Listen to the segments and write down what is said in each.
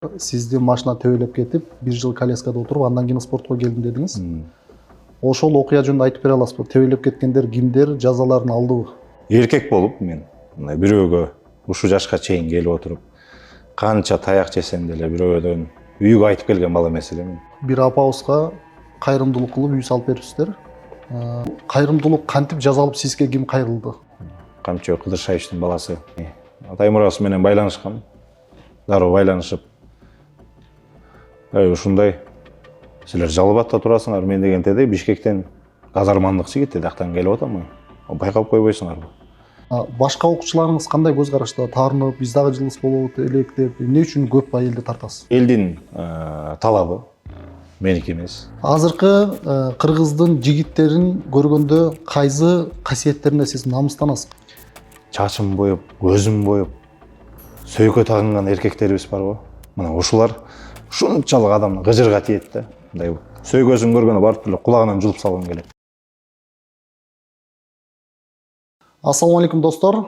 Сизди машина төбөлөп кетип, 1 жыл коляскада отуруп, андан кийин спортко келдим дедиңиз. Ошол окуя жөнүндө айтып бере аласызбы? Төбөлөп кеткендер кимдер, жазаларын алдыбы? Эркек болуп мен мындай бирөөгө ушу жашка чейин келип отуруп, канча таяк жесем деле бирөөдөн үйгө айтып келген бала эмес элем. Бир апабызга кайрымдуулук кылып үй салып берипсиздер. Кайрымдуулук кантип жасалып, сизге ким кайрылды? Камчы Кыдыршаевдин баласы. Атаймурасы менен байланышкан. Дароо байланышып, ушундай силер Жалал-Абадта турасыңар, мен дегенде Бишкектен казармандык жигит жактан келип атам. Байкап койбойсуңарбы? Башка окуучуларыңыз кандай көз карашта? Таарынып, биз дагы жылыс болобу элек деп, эмне үчүн көп айылды тартасыз? Элдин талабы, меники эмес. Азыркы кыргыздын жигиттерин көргөндө кайсы касиеттерине сиз намыстанасыз? Чачын боюп, көзүн боюп, сөйкө тагынган эркектерибиз бар го. Мына ушулар ушунчалык адамдын гыжырга тиет да. Мындай сөйкөсүн көргөндө барып эле кулагынан жулуп салгым келет. Ассаламу алейкум достор.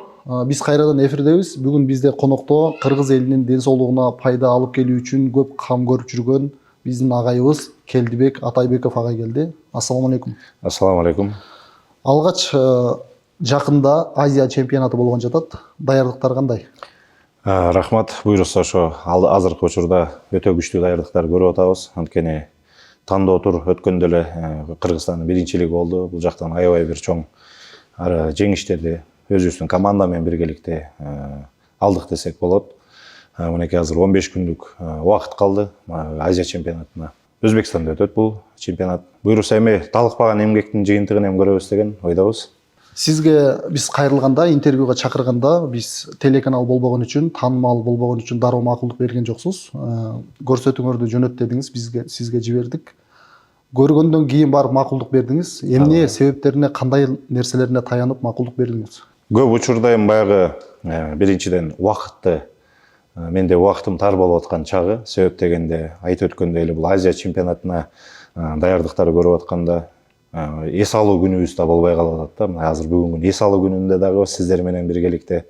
Биз кайрадан эфирдебиз. Бүгүн бизде конокто кыргыз элинин ден соолугуна пайда алып келүү үчүн көп кам көрүп жүргөн биздин агайыбыз Келдибек Атайбеков агай келди. Ассаламу алейкум. Ассаламу алейкум. Алгач жакында Азия чемпионаты болгон жатат. Даярдыктар кандай? Рахмат, буйрукса ошо азыркы учурда өтө күчтүү даярдыктар көрүп атабыз. Анткени тандоо тур өткөндө эле Кыргызстандын биринчилиги болду. Бул жактан аябай бир чоң жеңиштерди өзүбүздүн команда менен биргеликте алдык десек болот. Мынакей азыр 15 күндүк убакыт калды Азия чемпионатына. Өзбекстанда өтөт бул чемпионат. Буйрукса эми талыкпаган эмгектин жыйынтыгын эми көрөбүз деген ойдобуз. Сизге биз кайрылганда, интервьюга чакырганда, биз телеканал болбогон үчүн, таанымал болбогон үчүн дароо макулдук берген жоксуз. Көрсөтүүңөрдү жөнөт дедиңиз, сизге жибердик. Көргөндөн кийин барып макулдук бердиңиз. Эмне себептерине, кандай нерселерине таянып макулдук бердиңиз? Көп учурда эми баягы биринчиден убакытты, менде убакытым тар болуп аткан чагы, себеп дегенде айтып өткөндөй эле бул Азия чемпионатына даярдыктарды көрүп атканда эс алуу күнүбүз да болбой калып атат да. Мына азыр бүгүнкү эс алуу күнүндө дагы сиздер менен биргеликте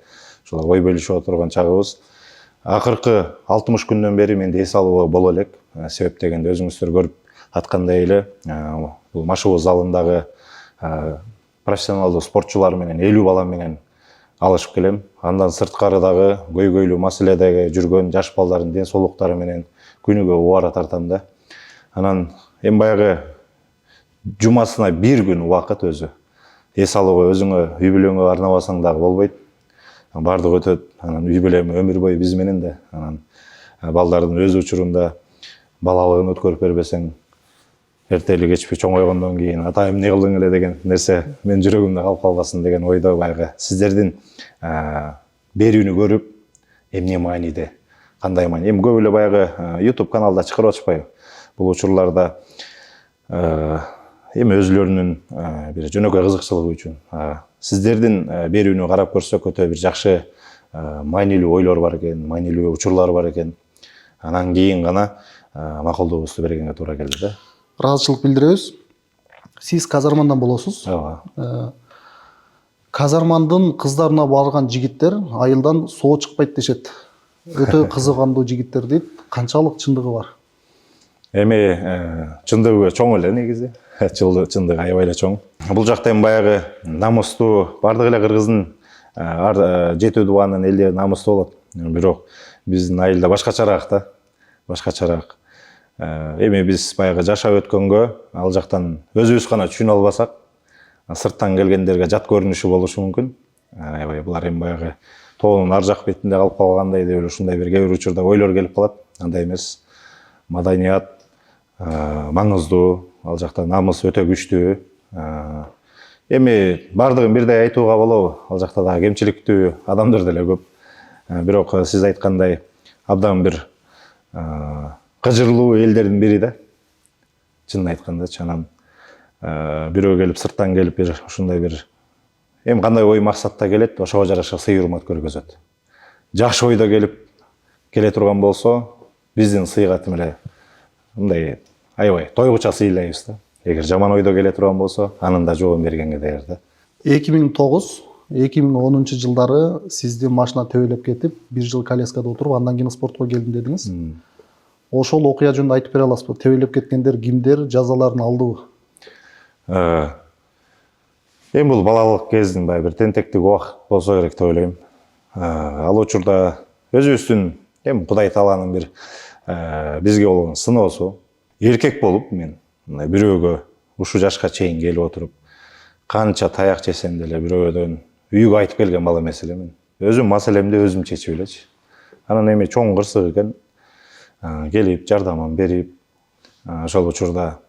ушулар ой бөлүшүп отурган чагыбыз. Акыркы 60 күндөн бери менде эс алуу боло элек. Себеп дегенде өзүңүздөр көрүп аткандай эле бул машыгуу залындагы профессионалдуу спортчулар менен 50 бала менен алышып келем. Андан сырткары дагы көйгөйлүү маселедеги жүргөн жаш балдардын ден соолуктары менен күнүгө убара тартам да. Анан эми баягы жумасына 1 күн убакыт өзү. Эс алууга өзүңө үй бүлөңө арнабасаң дагы болбойт. Бардык өтөт. Анан үй бүлөм өмүр бою биз менен да. Анан балдардын өз учурунда балалыгын өткөрүп бербесең, эртели кечпи чоңойгондон кийин атайым эмне кылдың эле деген нерсе мен жүрөгүмдө калып калбасын деген ойдо баягы сиздердин берүүнү көрүп, эмне мааниде, кандай маани. Эми көп эле баягы YouTube каналда чыгарып атышпайбы. Бул учурларда эми өзүлөрүнүн бир жөнөкөй кызыкчылыгы үчүн сиздердин берүүнү карап көрсөк өтө бир жакшы маанилүү ойлор бар экен, маанилүү учурлар бар экен. Анан кийин гана макулдугубузду бергенге туура келди да. Ыраазычылык билдиребиз. Сиз казармандан болосуз. Ооба. Казармандын кыздарына барган жигиттер айылдан соо чыкпайт дешет. Өтө кызыгандуу жигиттер дейт. Канчалык чындыгы бар? Эми чындыгы чоң эле негизи. Чындыгы аябай эле чоң. Бул жакта эми баягы намустуу бардык эле кыргыздын жети дубанын элдери намустуу болот. Бирок биздин айылда башкачараак да. Башкачараак. Эми биз баягы жашап өткөнгө ал жактан өзүбүз гана түшүнө албасак, сырттан келгендерге жат көрүнүшү болушу мүмкүн. Аябай булар эми баягы тоонун ар жак бетинде калып калгандай деп ушундай бир кээ бир учурда ойлор келип калат. Андай эмес. Маданият маңыздуу, ал жакта намыс өтө күчтүү. Эми бардыгын бирдей айтууга болобу? Ал жакта дагы кемчиликтүү адамдар деле көп. Бирок сиз айткандай абдан бир кыжырлуу элдердин бири да. Чынын айткандачы. Анан бирөө келип сырттан келип бир ушундай бир эми кандай ой максатта келет, ошого жараша сый урмат көргөзөт. Жакшы ойдо келе турган болсо, биздин сыйга тим эле мындай аябай тойгуча сыйлайбыз да. Эгер жаман ойдо келе турган болсо, анын да жообун бергенге даяр да. 2009-2010 жылдары сизди машина төбөлөп кетип, 1 жыл коляскада отуруп, андан кийин спортко келдим дедиңиз. Ошол окуя жөнүндө айтып бере аласызбы? Тебелеп кеткендер кимдер, жазаларын алдыбы? Эми бул балалык кездин баягы бир тентектик убакыт болсо керек деп ойлойм. Ал учурда өзүбүздүн эми Кудай Тааланын бир бизге болгон сыноосу. Эркек болуп мен мындай бирөөгө ушул жашка чейин келип отуруп, канча таяк жесем деле бирөөдөн үйгө айтып келген бала эмес элемин. Өзүм маселемди өзүм чечип элечи. Анан эми чоң кырсык экен, келип жардамын берип, ошол учурда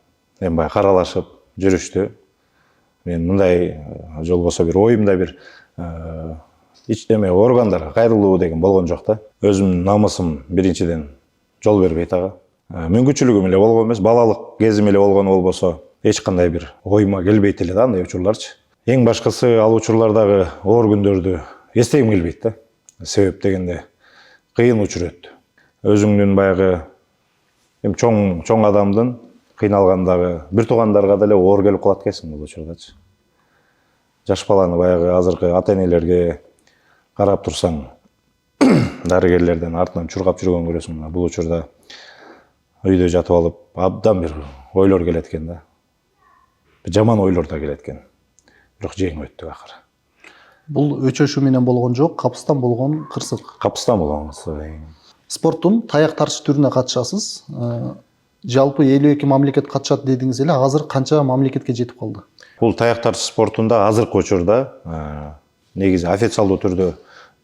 эми баягы каралашып жүрүштү. Мен мындай жол болсо бир оюмда бир эме органдарга кайрылуу деген болгон жок да. Өзүмдүн намысым биринчиден жол бербейт ага. Мүмкүнчүлүгүм эле болгон эмес, балалык кезим эле болгон болбосо эч кандай бир оюма келбейт эле да андай учурларчы. Эң башкысы ал учурлардагы оор күндөрдү эстегим келбейт да. Себеп дегенде кыйын учур өттү. Өзүңдүн баягы эми чоң адамдын кыйналгандагы бир туугандарга деле оор келип калат экенсиң бул учурдачы. Жаш баланы баягы азыркы ата энелерге карап турсаң, дарыгерлерден артынан чуркап жүргөн көрөсүң. Бул учурда үйдө жатып алып абдан бир ойлор келет экен да. Жаман ойлор да келет экен. Бирок жеңип өттүк акыры. Бул өчөшүү менен болгон жок, капыстан болгон кырсык. Капыстан болгон кырсык. Спорттун таяк тартыш түрүнө катышасыз. Жалпы 52 мамлекет катышат дедиңиз эле, азыр канча мамлекетке жетип калды? Бул таяк тартыш спортунда азыркы учурда негизи официалдуу түрдө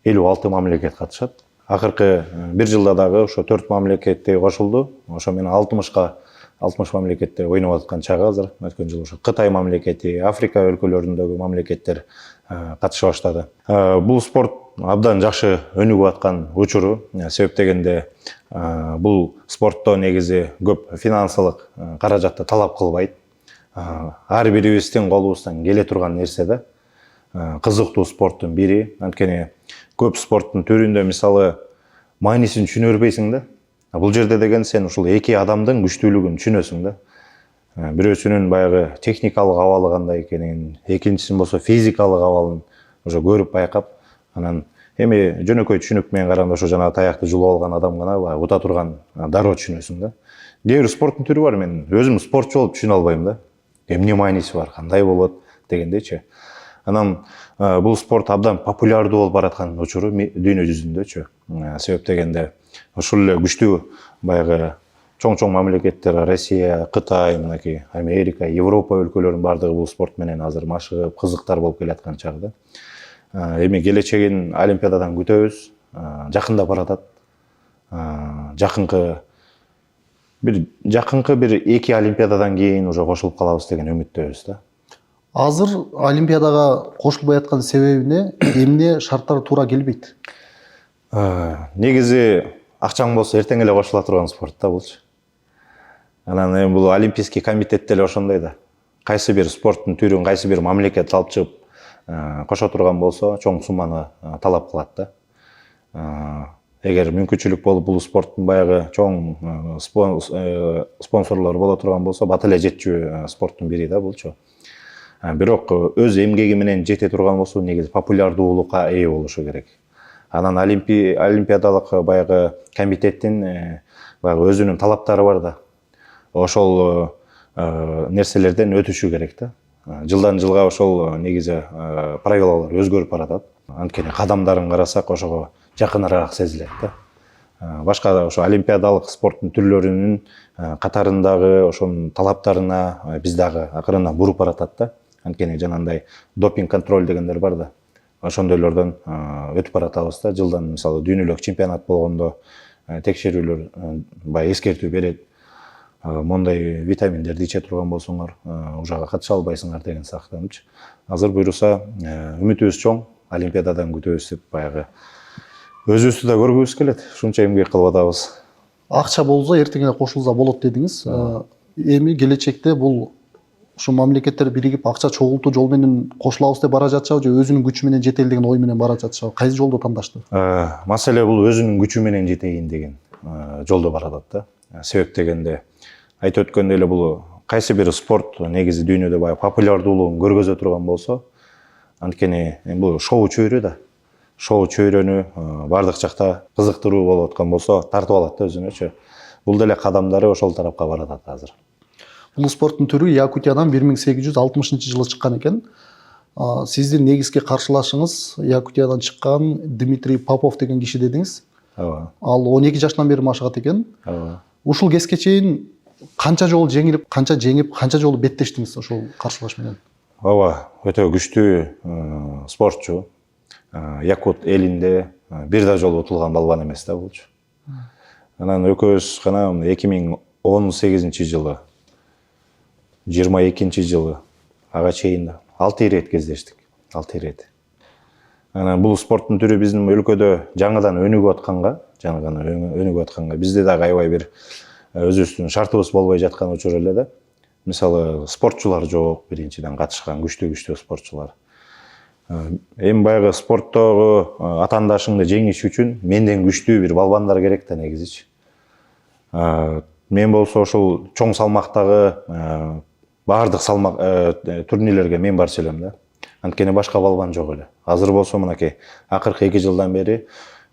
56 мамлекет катышат. Акыркы бир жылда дагы ошо 4 мамлекетте кошулду. Ошо менен 60 мамлекетте ойноп аткан чагы азыр. Өткөн жылы ошо Кытай мамлекети, Африка өлкөлөрүндөгү мамлекеттер катыша баштады. Бул спорт абдан жакшы өнүгүп аткан учуру. Себеп дегенде бул спортто негизи көп финансылык каражатты талап кылбайт. Ар бирибиздин колубуздан келе турган нерсе да. Кызыктуу спорттун бири. Анткени көп спорттун түрүндө мисалы маанисин түшүнө бербейсиң да. Бул жерде деген сен ушул эки адамдын күчтүүлүгүн түшүнөсүң да. Бирөөсүнүн баягы техникалык абалы кандай экенин, экинчисинин болсо физикалык абалын уже көрүп байкап, анан эми жөнөкөй түшүнүк менен караганда ошо жана таякты жулуп алган адам гана баягы ута турган дароо түшүнөсүң да. Кээ бир спорттун түрү бар, мен өзүм спортчу болуп түшүнө албайм да. Эмне мааниси бар, кандай болот дегендечи. Анан бул спорт абдан популярдуу болуп бараткан учуру дүйнө жүзүндөчү. Себеп дегенде ушул эле күчтүү баягы чоң мамлекеттер, Россия, Кытай, мынакей Америка, Европа өлкөлөрүнүн бардыгы бул спорт менен азыр машыгып, кызыктар болуп келаткан чагда. Эми келечегин Олимпиададан күтөбүз. Жакындап баратат. Жакынкы бир 2 Олимпиададан кийин уже кошулуп калабыз деген үмүттөбүз да. Азыр Олимпиадага кошулбай аткан себебине эмне шарттар туура келбейт? Негизи акчаң болсо эртең эле кошула турган спорт да булчу. Анан эми бул Олимпийский комитет деле ошондой да. Кайсы бир спорттун түрүн кайсы бир мамлекет алып чыгып кошо турган болсо чоң сумманы талап кылат да. Эгер мүмкүнчүлүк болуп бул спорттун баягы чоң спонсорлору боло турган болсо, бат эле жетчү спорттун бири да булчу. Бирок өз эмгеги менен жете турган болсо, негизи популярдуулукка ээ болушу керек. Анан олимпиадалык баягы комитеттин баягы өзүнүн талаптары бар да. Ошол нерселерден өтүшү керек да. Жылдан жылга ошол негизи правилалар өзгөрүп баратат. Анткени кадамдарын карасак ошого жакыныраак сезилет да. Башка ошо олимпиадалык спорттун түрлөрүнүн катарындагы ошонун талаптарына биз дагы акырына буруп баратат да. Анткени жанагындай допинг контроль дегендер бар да. Ошондойлордон өтүп баратабыз да. Жылдан мисалы дүйнөлүк чемпионат болгондо текшерүүлөр баягы эскертүү берет. Мондай витаминдерди иче турган болсоңор, ужага катыша албайсыңар деген сыяктуучу. Азыр буюрса үмүтүбүз чоң, Олимпиададан күтөбүз деп баягы өзүбүздү да көргүбүз келет. Ушунча эмгек кылып атабыз. Акча болсо эртең эле кошулса болот дедиңиз. Эми келечекте бул ушу мамлекеттер биригип акча чогултуу жол менен кошулабыз деп бара жатышабы, же өзүнүн күчү менен жетели деген ой менен бара жатышабы? Кайсы жолду тандашты? Маселе бул өзүнүн күчү менен жетейин деген жолдо баратат да. Себеп дегенде айтып өткөндөй эле бул кайсы бир спорт негизи дүйнөдө баягы популярдуулугун көргөзө турган болсо, анткени бул шоу чөйрө да. Шоу чөйрөнү бардык жакта кызыктыруу болуп аткан болсо тартып алат да өзүнөчү. бул деле кадамдары ошол тарапка баратат азыр. Бул спорттун түрү Якутиядан 1860 жылы чыккан экен. Сиздин негизги каршылашыңыз Якутиядан чыккан Дмитрий Попов деген киши дедиңиз. Ооба. Ал 12 жаштан бери машыгат экен. Ооба. Ушул кезге чейин канча жолу жеңилип, канча жолу беттештиңиз ошол каршылаш менен? Ооба, өтө күчтүү спортчу. Якут элинде бир да жолу утулган балбан эмес да булчу. Анан экөөбүз гана 2018 жылы 22 жылы ага чейин 6 ирет кездештик. 6 ирет. Анан бул спорттун түрү биздин өлкөдө жаңыдан өнүгүп атканга, бизде дагы аябай бир өзүбүздүн шартыбыз болбой жаткан учур эле да. Мисалы, спортчулар жок, биринчиден катышкан күчтүү спортчулар. Эми баягы спорттогу атаандашыңды жеңиш үчүн менден күчтүү бир балбандар керек да негизичи. Мен болсо ошол чоң салмактагы баардык салмак турнирлерге мен барчу элем да. Анткени башка балбан жок эле. Азыр болсо мынакей акыркы 2 жылдан бери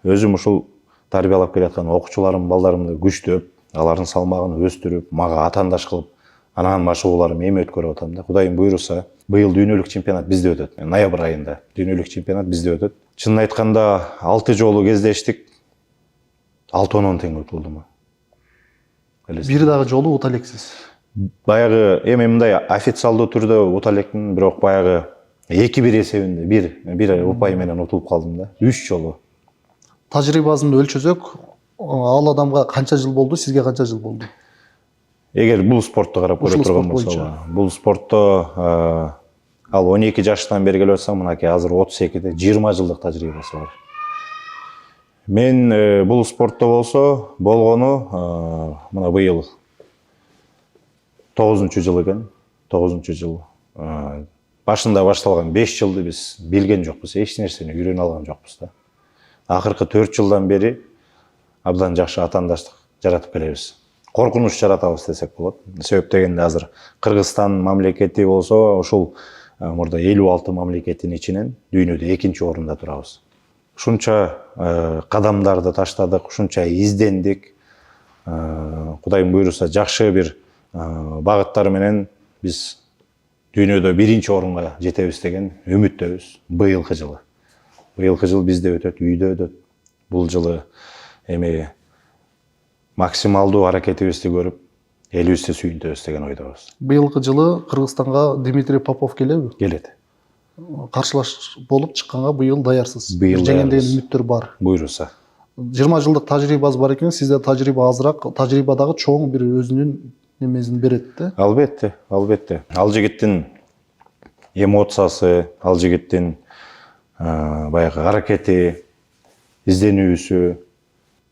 өзүм ушул тарбиялап келаткан окуучуларым, балдарымды күчтөп, алардын салмагын өстүрүп, мага атаандаш кылып, анан машыгууларым эми өткөрүп атам да. Кудайым буйруса, быйыл дүйнөлүк чемпионат бизде өтөт. Ноябрь айында дүйнөлүк чемпионат бизде өтөт. Чынын айтканда 6 жолу кездештик. 6-10 тең утулдум. Бир дагы жолу ута элексиз. Баягы эми мындай официалдуу түрдө ута элекмин, бирок баягы 2-1 эсебинде бир упай менен утулуп калдым да. 3 жолу. Тажрыйбасын өлчөсөк, ал адамга канча жыл болду, сизге канча жыл болду? Эгер бул спортто карап көрө турган болсок, бул спортто ал 12 жаштан бери келип атсам, мынакей азыр 32-де 20 жылдык тажрыйбасы бар. Мен бул спортто болсо болгону мына быйыл 9-жыл экен. 9-жыл. Башында башталган 5 жылды биз билген жокпуз, эч нерсени үйрөнө алган жокпуз да. Акыркы 4 жылдан бери абдан жакшы атаандаштык жаратып келебиз. Коркунуч жаратабыз десек болот. Себеп дегенде азыр Кыргызстан мамлекети болсо, ошол мурда 56 мамлекеттин ичинен дүйнөдө 2-чи орунда турабыз. Ушунча кадамдарды таштадык, ушунча издендик. Кудайым буйруса, жакшы бир багыттар менен биз дүйнөдө 1-чи орунга жетебиз деген үмүттөбүз. Быйылкы жылы. Быйылкы жыл бизде өтөт, үйдө өтөт. Бул жылы эми максималдуу аракетибизди көрүп, элибизди сүйүнтөбүз деген ойдобуз. Быйылкы жылы Кыргызстанга Дмитрий Попов келеби? Келет. Каршылаш болуп чыкканга быйыл даярсыз. Жеңем деген үмүттөр бар. Буйруса. 20 жылдык тажрыйбасы бар экен, сизде тажрыйба азыраак, тажрыйбадагы чоң бир өзүнүн немесин берет да. Албетте. Ал жигиттин эмоциясы, ал жигиттин баягы аракети, изденүүсү.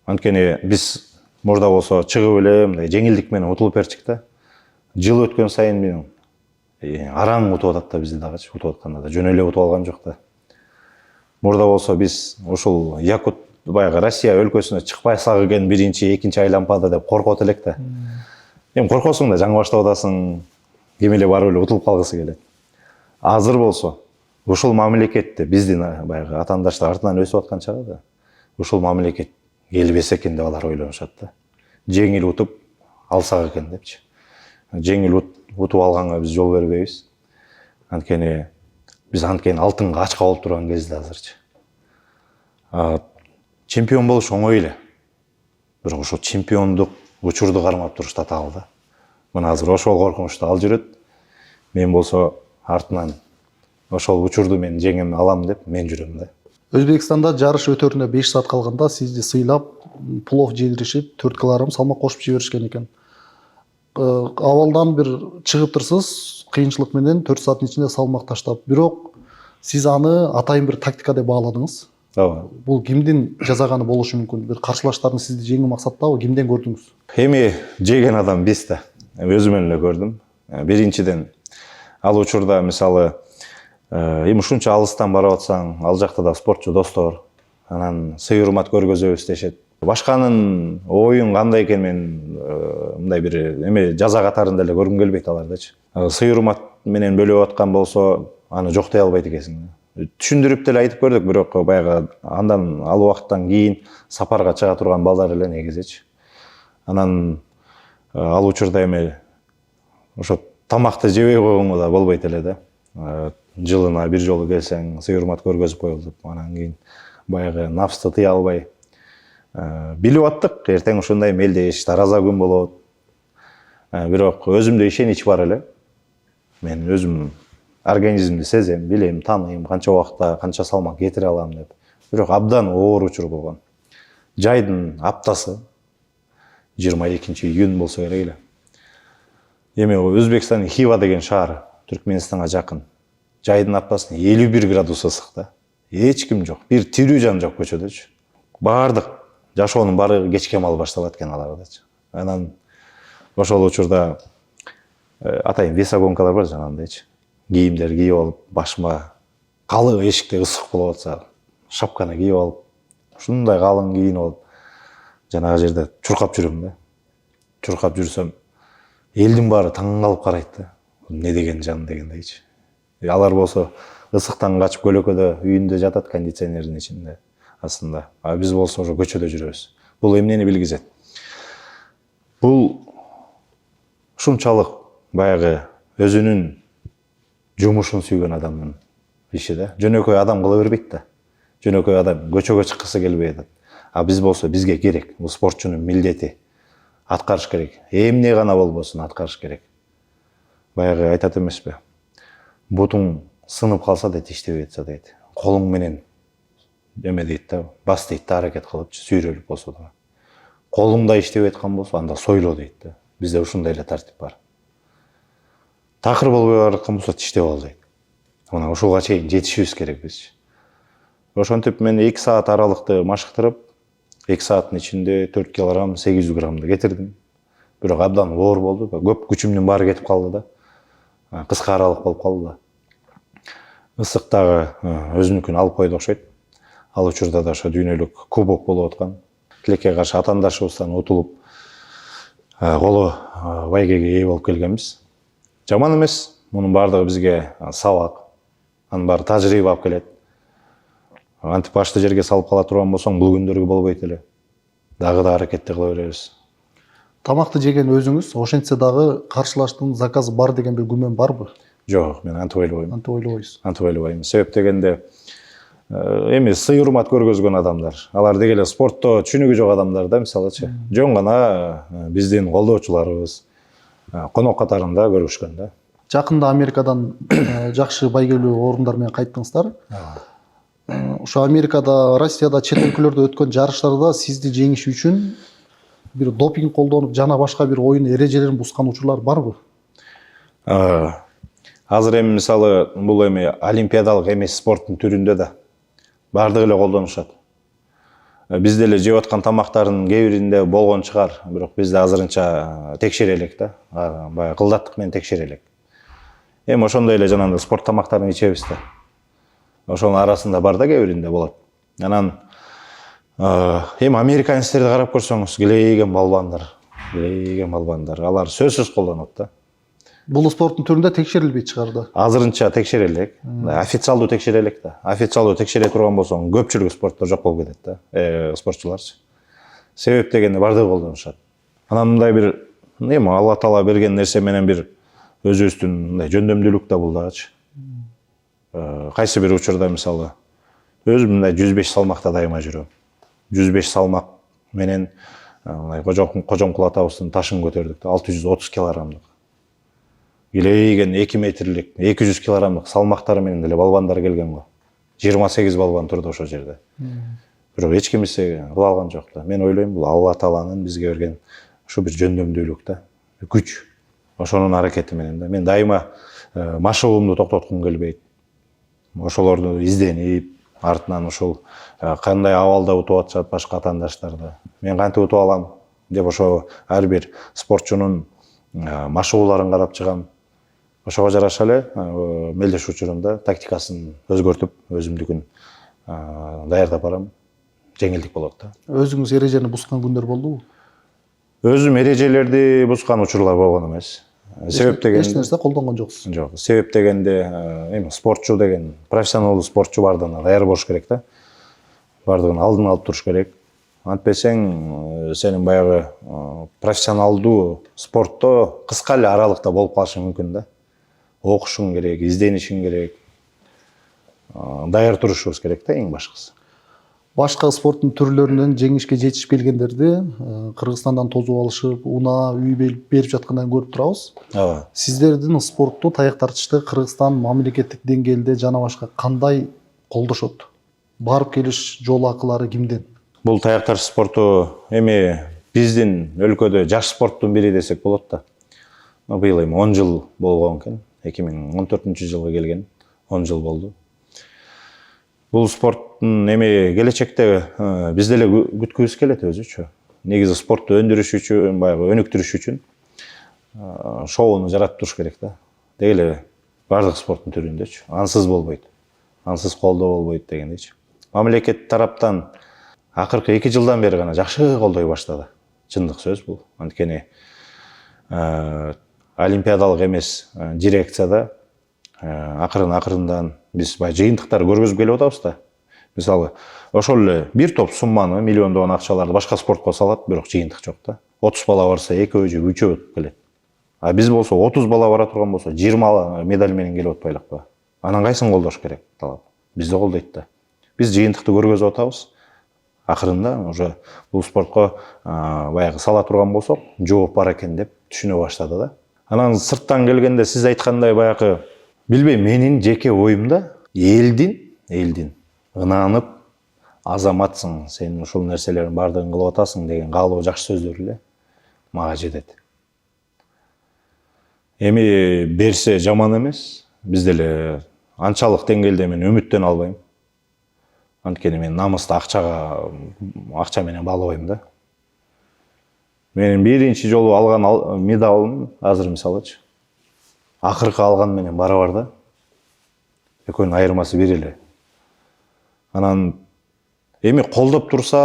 Анткени биз мурда болсо чыгып эле мындай жеңилдик менен утулуп берчик да. Жыл өткөн сайын мен араң утуп атат да, бизде дагычы утуп атканда да жөн эле утуп алган жок да. Мурда болсо биз ушул Якут баягы Россия өлкөсүнө чыкпайсак экен 1-чи, 2-чи айлампада деп коркот элек да. Эми коркосуң да, жаңы баштап атасың, ким эле барып эле утулуп калгысы келет. Азыр болсо ушул мамлекетте биздин баягы атаандаштар артынан өсүп аткан чагда ушул мамлекет келбесе экен деп алар ойлонушат да. Жеңил утуп алсак экен депчи. Жеңил утуп алганга биз жол бербейбиз. Анткени биз алтынга ачка болуп турган кезде азырчы. Чемпион болуш оңой эле. Бирок ошо чемпиондук учурду кармап туруш татаал да. Мына азыр ошол коркунучта ал жүрөт. Мен болсо артынан ошол учурду мен жеңем алам деп мен жүрөм да. Өзбекстанда жарыш өтөрүнө 5 саат калганда сизди сыйлап, плов жедиришип, 4 килограмм салмак кошуп жиберишкен экен. Авалдан бир чыгып турсуз, кыйынчылык менен 4 сааттын ичинде салмак таштап, бирок сиз аны атайын бир тактика деп бааладыңыз. Ооба. Бул кимдин жасаганы болушу мүмкүн? Бир каршылаштардын сизди жеңүү максаттабы, кимден көрдүңүз? Эми жеген адам биз да. Өзүм эле көрдүм. Биринчиден ал учурда мисалы эми ушунча алыстан барып атсаң, ал жакта да спортчу достор, анан сый урмат көргөзөбүз дешет. Башканын оюн кандай экен мен мындай бир эми жаза катарында эле көргүм келбейт алардычы. Сый урмат менен бөлүп аткан болсо, аны жоктой албайт экенсиң. Түшүндүрүп деле айтып көрдүк, бирок баягы андан ал убакыттан кийин сапарга чыга турган балдар эле негизичи. Анан ал учурда эми ошо тамакты жебей койгонго да болбойт эле да. Жылына бир жолу келсең, сый урмат көргөзүп коелуп, анан кийин баягы нафсты тыя албай билип аттык, эртең ушундай мелдеш, тараза күн болот. Бирок өзүмдө ишенич бар эле. Мен өзүм организмди сезем, билем, тааныйм, канча убакытта канча салмак кетире алам деп. Бирок абдан оор учур болгон. Жайдын аптасы 22-июнь болсо керек эле. Эми Өзбекстандын Хива деген шаар, Түркменистанга жакын. Жайдын аптасында 51 градус ысык да. Эч ким жок, бир тирүү жан жок көчөдөчү. Баардык жашоонун баары кечке маал башталат экен алардачы. Анан ошол учурда атайын весогонкалар бар жанагындайчы. Кийимдер кийип алып, башыма калың эшикте ысык болуп атса, шапканы кийип алып, ушундай калың кийинип алып, жанагы жерде чуркап жүрөм да. Чуркап жүрсөм, элдин баары таң калып карайт да. Не деген жан дегендейчи. Алар болсо ысыктан качып көлөкөдө үйүндө жатат кондиционердин ичинде астында. А биз болсо ошо көчөдө жүрөбүз. Бул эмнени билгизет? Бул ушунчалык баягы өзүнүн жумушун сүйгөн адамдын иши да. Жөнөкөй адам кыла бербейт да. Жөнөкөй адам көчөгө чыккысы келбей атат. А биз болсо бизге керек. Бул спортчунун милдети. Аткарыш керек. Эмне гана болбосун аткарыш керек. Баягы айтат эмеспи? Бутуң сынып калса да тиштебей атса дейт. Колуң менен эме дейт да, бас дейт да, аракет кылыпчы, сүйрөлүп болсо да. Колуңда иштебей аткан болсо, анда сойло дейт да. Бизде ушундай эле тартип бар. Такыр болбой бараткан болсо тиштеп ал дейт. Мына ушуга чейин жетишибиз керек биз. Ошентип мен 2 саат аралыкты машыктырып, 2 сааттын ичинде 4 килограмм 800 граммды кетирдим. Бирок абдан оор болду. Көп күчүмдүн баары кетип калды да. Кыска аралык болуп калды да. Ысык дагы өзүнүкүн алып койду окшойт. Ал учурда да ошо дүйнөлүк кубок болуп аткан. Тилекке каршы атаандашыбыздан утулуп, коло байгеге ээ болуп келгенбиз. Жаман эмес. Мунун баардыгы бизге сабак. Анын баары тажрыйба алып келет. Антип башты жерге салып кала турган болсоң, бул күндөргө болбойт эле. Дагы да аракетти кыла беребиз. Тамакты жеген өзүңүз, ошентсе дагы каршылаштын заказы бар деген бир күмөн барбы? Жок, мен антип ойлобойм. Антип ойлобойсуз. Антип ойлобойм. Себеп дегенде эми сый урмат көргөзгөн адамдар, алар деги эле спортто түшүнүгү жок адамдар да, мисалычы. Жөн гана биздин колдоочуларыбыз конок катарында көрүшкөн да. Жакында Америкадан жакшы байгелүү орундар менен кайттыңыздар. Ошо Америкада, Россияда, чет өлкөлөрдө өткөн жарыштарда сизди жеңиш үчүн бир допинг колдонуп, жана башка бир оюн эрежелерин бускан учурлар барбы? Азыр эми мисалы бул эми олимпиадалык эмес спорттун түрүндө да баардыгы эле колдонушат. Бизде эле жеп аткан тамактардын кээ биринде болгон чыгар, бирок бизде азырынча текшере элек да. Баягы кылдаттык менен текшере элек. Эми ошондой эле жанагындай спорт тамактарын ичебиз да. Ошонун арасында бар да кээ биринде болот. Анан эми американецтерди карап көрсөңүз, килейген балбандар, алар сөзсүз колдонот да. Бул спорттун түрүндө текшерилбей чыгарды. Азырынча текшере элек, официалдуу текшере элек да. Официалдуу текшере турган болсоң, көпчүлүк спортто жок болуп кетет да, спортчуларчы. Себеп дегенде бардыгы колдонушат. Анан мындай бир эми Алла Таала берген нерсе менен бир өзүбүздүн мындай жөндөмдүүлүк да бул дагычы. Кайсы бир учурда мисалы өзүм мындай 105 салмакта дайыма жүрөм. 105 салмак менен мындай Кожомкул атабыздын ташын көтөрдүк да, 630 килограммдык. Илейген 2 метрлик, 200 килограммдык салмактары менен деле балбандар келген го. 28 балбан турду ошол жерде. Бирок эч ким кыла алган жок да. Мен ойлойм, бул Алла Тааланын бизге берген ушу бир жөндөмдүүлүк да, күч. Ошонун аракети менен да. Мен дайыма машыгуумду токтоткум келбейт. Ошолорду изденип, артынан ушул кандай абалда утуп атышат башка атаандаштарды. Мен кантип утуп алам деп ошо ар бир спортчунун машыгууларын карап чыгам. Ошого жараша эле мелдеш учурунда тактикасын өзгөртүп, өзүмдүкүн даярдап барам. Жеңилдик болот да. Өзүңүз эрежени бускан күндөр болдубу? Өзүм эрежелерди бускан учурлар болгон эмес. Себеп дегенде эч нерсе колдонгон жоксуз. Жок. Себеп дегенде эми спортчу деген профессионалдуу спортчу бардыгына даяр болуш керек да. Бардыгын алдын алып туруш керек. Антпесең сенин баягы профессионалдуу спортто кыска эле аралыкта болуп калышың мүмкүн да. Окушуң керек, изденишиң керек, даяр турушубуз керек да эң башкысы. Башка спорттун түрлөрүнөн жеңишке жетишип келгендерди Кыргызстандан тосуп алышып, унаа, үй берип жаткандан көрүп турабыз. Ооба. Сиздердин спортту таяк тартышты Кыргызстан мамлекеттик деңгээлде жана башка кандай колдошот? Барып келиш жол акылары кимден? Бул таяк тартыш спорту эми биздин өлкөдө жаш спорттун бири десек болот да. Быйыл эми 10 жыл болгон экен. 2014-жылы келген. 10 жыл болду. Бул спорттун эми келечекте биз деле күткүбүз келет өзүчө. Негизи спортту өндүрүш үчүн, баягы өнүктүрүш үчүн шоуну жаратып туруш керек да. Деги эле бардык спорттун түрүндөчү. Ансыз болбойт. Ансыз колдоо болбойт дегендейчи. Мамлекет тараптан акыркы 2 жылдан бери гана жакшы колдой баштады. Чындык сөз бул. Анткени олимпиадалык эмес дирекцияда акырындан биз бай жыйынтыктар көргөзүп келип атабыз да. Мисалы, ошол эле бир топ сумманы, миллиондогон акчаларды башка спортко салат, бирок жыйынтык жок да. 30 бала барса, 2 же 3 келет. А биз болсо 30 бала бара турган болсо, 20 медаль менен келип атпайлыкпы? Анан кайсын колдош керек талап? Бизди колдойт да. Биз жыйынтыкты көргөзүп атабыз. Акырында уже бул спортко баягы сала турган болсок, жооп бар экен деп түшүнө баштады да. Анан сырттан келгенде сиз айткандай баягы билбейм, менин жеке оюмда элдин ынанып, азаматсың, сен ушул нерселердин бардыгын кылып атасың деген каалоо жакшы сөздөр эле мага жетет. Эми берсе жаман эмес. Биз деле анчалык деңгээлде мен үмүттөнө албайм. Анткени мен намысты акча менен баалабайм да. Менин биринчи жолу алган медалым азыр мисалычы акыркы алган менен барабар да. Экөөнүн айырмасы бир эле. Анан эми колдоп турса,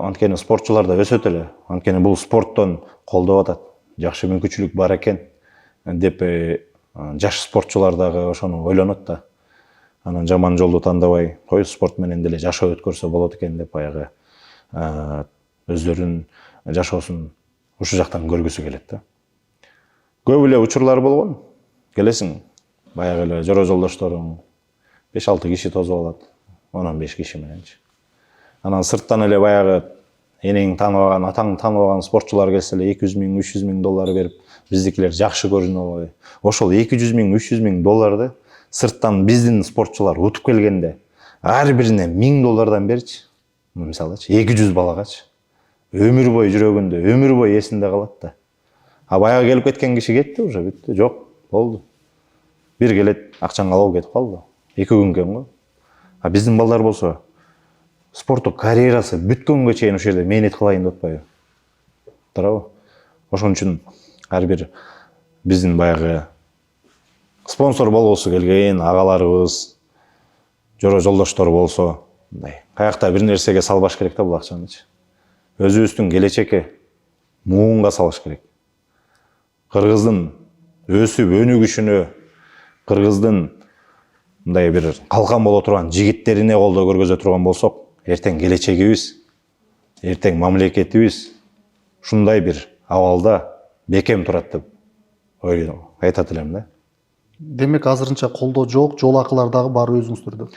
анткени спортчулар да өсөт эле. Анткени бул спорттон колдоп атат. Жакшы мүмкүнчүлүк бар экен деп жаш спортчулар дагы ошону ойлонот да. Анан жаман жолду тандабай, кой спорт менен деле жашоо өткөрсө болот экен деп баягы өздөрүнүн жашоосун ушул жактан көргүсү келет да. Көп эле учурлар болгон. Келесиң, баягы эле жора жолдошторуң 5-6 киши тосуп алат, 10-15 киши мененчи. Анан сырттан эле баягы энең тааныбаган, атаң тааныбаган спортчулар келсе эле 200 миң, 300 миң доллар берип, биздикилер жакшы көрүнүп албай. Ошол 200 миң, 300 миң долларды сырттан биздин спортчулар утуп келгенде, ар бирине 1000 доллардан берчи. Мисалычы 200 балагачы. Өмүр бою жүрөгүндө, өмүр бою эсинде калат да. А баягы келип кеткен киши кетти уже, бүттү, жок, болду. Бир келет, акчаңды алып кетип калды. 2 күнкен го. А биздин балдар болсо спорттук карьерасы бүткөнгө чейин ошол жерде мээнет кылайын деп атпайбы? Туурабы? Ошон үчүн ар бир биздин баягы спонсор болгусу келген агаларыбыз, жора жолдоштор болсо, мындай каякта бир нерсеге салбаш керек да бул акчанычы. Өзүбүздүн келечекке муунга салыш керек. Кыргыздын өсүп өнүгүшүнө, кыргыздын мындай бир калкан боло турган жигиттерине колдоо көргөзө турган болсок, эртең келечегибиз, эртең мамлекетибиз ушундай бир абалда бекем турат деп айтат элем да. Демек азырынча колдоо жок, жол акылар дагы бар өзүңүздөрдө.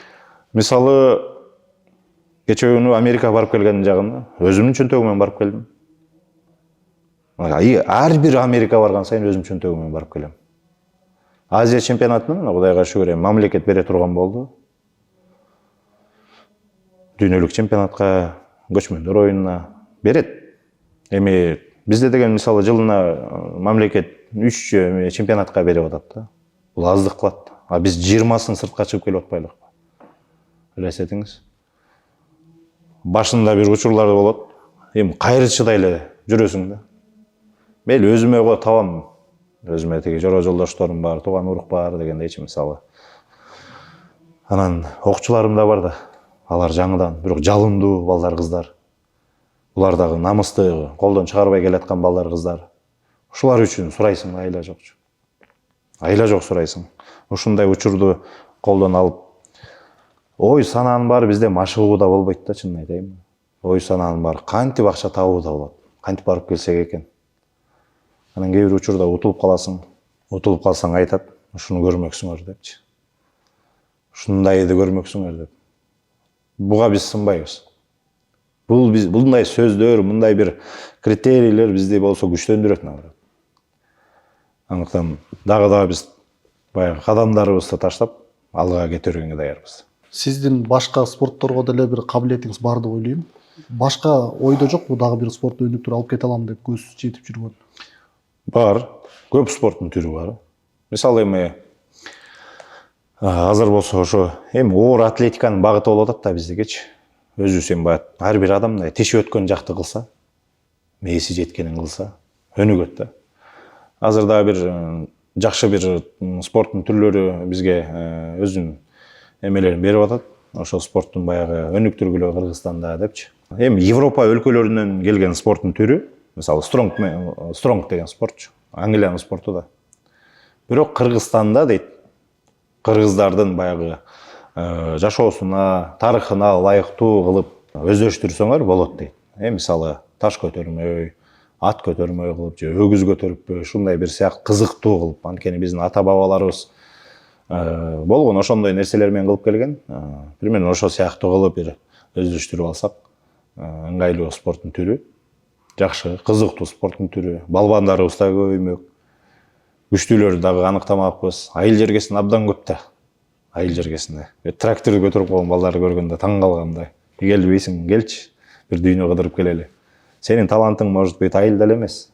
Мисалы, кечээ күнү Америка барып келген жагында өзүмдүн чөнтөгүмөн барып келдим. Ар бир Америка барган сайын өзүмдүн чөнтөгүмөн барып келем. Азия чемпионатынан Кудайга шүгүр мамлекет бере турган болду. Дүйнөлүк чемпионатка, көчмөндөр оюнуна берет. Эми бизде деген мисалы жылына мамлекет 3 чемпионатка берип атат да. Бул аздык кылат. А биз 20-сын сыртка чыгып келип атпайлыкпы? Элестетиңиз. Башында бир учурлар болот. Эми кайры чыдай эле жүрөсүң да. Мейли өзүмө го табам. Өзүмө тиги жора жолдошторум бар, тууган урук бар дегендейчи мисалы. Анан окчуларым да бар да. Алар жаңыдан, бирок жалындуу балдар, кыздар. Булар дагы намысты колдон чыгарбай келаткан балдар, кыздар. Ушулар үчүн сурайсың, айла жокчу. Айла жок сурайсың. Ушундай учурду колдон алып, ой санаанын баары бизде машыгуу да болбойт да, чынын айтайын. ой сананын баары кантип акча табууга болот, кантип барып келсек экен. Анан кээ бир учурда утулуп каласың, утулуп калсаң айтат, ушуну көрмөксүңөр депчи. Ушундайды көрмөксүңөр деп. Буга биз сынбайбыз. Мындай сөздөр, мындай бир критерийлер бизди болсо күчтөндүрөт наоборот. Андыктан дагы биз баягы кадамдарыбызды таштап алга кете бергенге даярбыз. Сиздин башка спортторго деле бир кабилетиңиз бар деп ойлойм. Башка ойдо жокпу дагы бир спорт өнүктүрүп алып кете алам деп көз жетип жүргөн? Бар, көп спорттун түрү бар. Мисалы эми азыр болсо ошо эми оор атлетиканын багыты болуп атат да биздикичи. Өзүбүз эми баягы ар бир адам тиши өткөн жакты кылса, мээси жеткенин кылса, өнүгөт да. Азыр дагы бир жакшы бир спорттун түрлөрү бизге өзүнүн эмелерин берип атат. Ошол спорттун баягы өнүктүргүлө Кыргызстанда депчи. Эми Европа өлкөлөрүнөн келген спорттун түрү, мисалы стронг деген спортчу, Англиянын спорту да. Бирок Кыргызстанда дейт, кыргыздардын баягы жашоосуна, тарыхына ылайыктуу кылып өздөштүрсөңөр болот дейт. Мисалы таш көтөрмөй, ат көтөрмөй кылып же өгүз көтөрүппү, ушундай бир сыяктуу кызыктуу кылып, анткени биздин ата бабаларыбыз болгон ошондой нерселер менен кылып келген. Примерно ошол сыяктуу кылып бир өздөштүрүп алсак, ыңгайлуу спорттун түрү, жакшы, кызыктуу спорттун түрү, балбандарыбыз да көбөймөк. Күчтүүлөрдү дагы аныктамакпыз. Айыл жергесин абдан көп да. Айыл жергесинде. Трактор көтөрүп койгон балдарды көргөндө таң калгам да. Келбейсиң, келчи, бир дүйнө кыдырып келели. Сенин талантың может быть айылда эле эмес.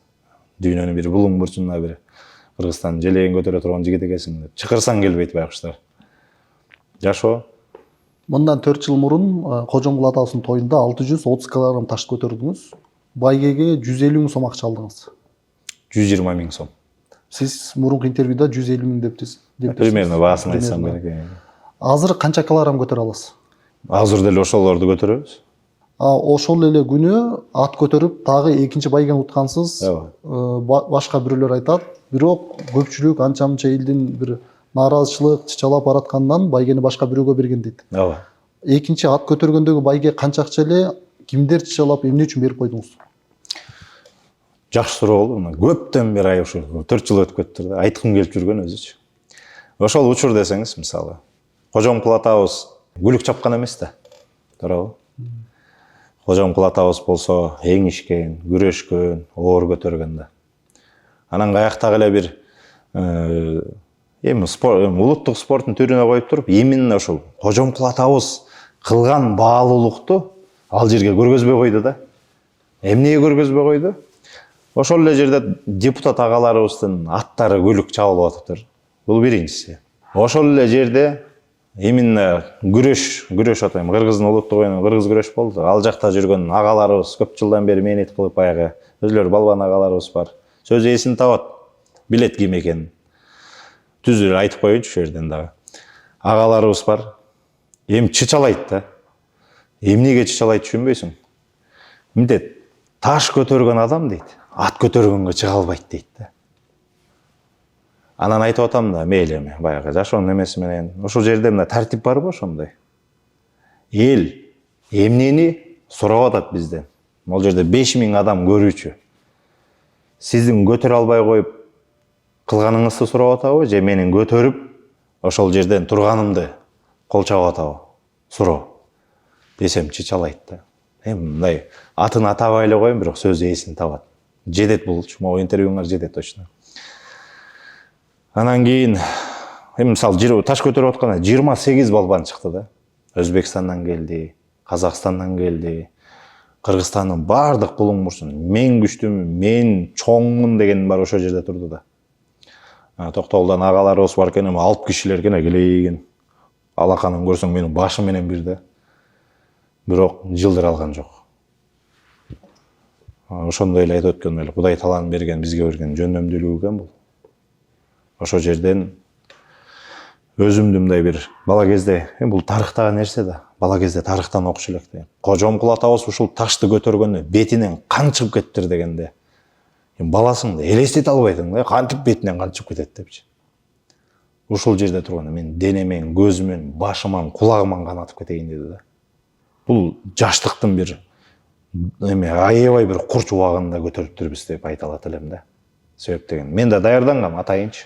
Дүйнөнүн бир булуң бурчунда бир Кыргызстандын желегин көтөрө турган жигит экенсиң деп чакырсаң келбейт байкуштар. Жашоо. Мындан 4 жыл мурун Кожомбул атабыздын тоюнда 630 килограмм таш көтөрдүңүз. Байгеге 150 миң сом акча алдыңыз. 120 миң сом. Сиз мурунку интервьюда 150 миң дептиз. Примерно баасын айтсам керек. Азыр канча килограмм көтөрө аласыз? Азыр деле ошолорду көтөрөбүз. Ошол эле күнү ат көтөрүп дагы экинчи байгени уткансыз. Башка бирөөлөр айтат. Бирок көпчүлүк анча-мынча элдин бир нааразычылык чычалап бараткандан байгени башка бирөөгө берген дейт. Экинчи ат көтөргөндөгү байге канча акча эле кимдер чычалап эмне үчүн берип койдуңуз? Жакшы суроо болду. Көптөн бери ушу 4 жыл өтүп кетти да, айткым келип жүргөн өзүчү. Ошол учур десеңиз, мисалы, Кожомкул атабыз күлүк чапкан эмес да. Туурабы? Кожомкул атабыз болсо эңишкен, күрөшкөн, оор көтөргөн да. Анан каяктагы эле бир улуттук спорттун түрүнө коюп туруп, именно ошол Кожомкул атабыз кылган баалуулукту ал жерге көргөзбөй койду да. Эмнеге көргөзбөй койду? Ошол эле жерде депутат агаларыбыздын аттары күлүк чабылып атыптыр. Бул биринчиси. Ошол эле жерде именно күрөш атайм, Кыргыздын улуттук оюну кыргыз күрөш болду. Ал жакта жүргөн агаларыбыз көп жылдан бери мээнет кылып баягы өзлөрү балбан агаларыбыз бар. Сөзү эсин табат. Билет ким экенин. Түз эле айтып коеюнчу ошол жерден дагы. Агаларыбыз бар. Эми чычалайт да. Эмнеге чычалайт түшүнбөйсүң? Мынтет таш көтөргөн адам дейт, ат көтөргөнгө чыга албайт дейт да. Анан айтып атам да, мейли эми баягы жашоонун эмеси менен ошол жерде мына тартип барбы ошондой? Эл эмнени сурап атат бизден? Могул жерде 5000 адам көрүүчү. Сиздин көтөрө албай коюп кылганыңызды сурап атабы же менин көтөрүп ошол жерден турганымды кол чабып атабы? Суроо. Десем чычалайт да. Мындай атын атабай эле коем, бирок сөзү эсин табат. Жетет булчу, могу интервьюңар жетет точно. Анан кийин мисалы таш көтөрүп атканда 28 балбан чыкты да. Өзбекстандан келди, Казакстандан келди. Кыргызстандын бардык булуң бурчун, мен күчтүүмүн, мен чоңмун деген бар ошол жерде турду да. Токтогулдан агаларыбыз бар экен, алып кишилер экен келейин. Алаканын көрсөң менин башым менен бир да. Бирок жылдыр алган жок. Ошондой эле айтып өткөн эле Кудай талант берген, бизге берген жөнөмдүүлүк экен бул. Ошол жерден өзүмдү мындай бир бала кезде, бул тарыхтагы нерсе да, бала кезде тарыхтан окуш элек да. Кожомкул атабыз ушул ташты көтөргөндө бетинен кан чыгып кеттир дегенде, баласыңды элестете албайсың да, кантип бетинен кан чыгып кетет депчи. Ушул жерде турганда мен денемен, көзүмөн, башыман, кулагыман кан атып кетейин деди да. Бул жаштыктын бир эме аябай бир курч убагында көтөрүптүрбүз деп айта алат элем да. Себеп деген мен да даярдангам атайынчы.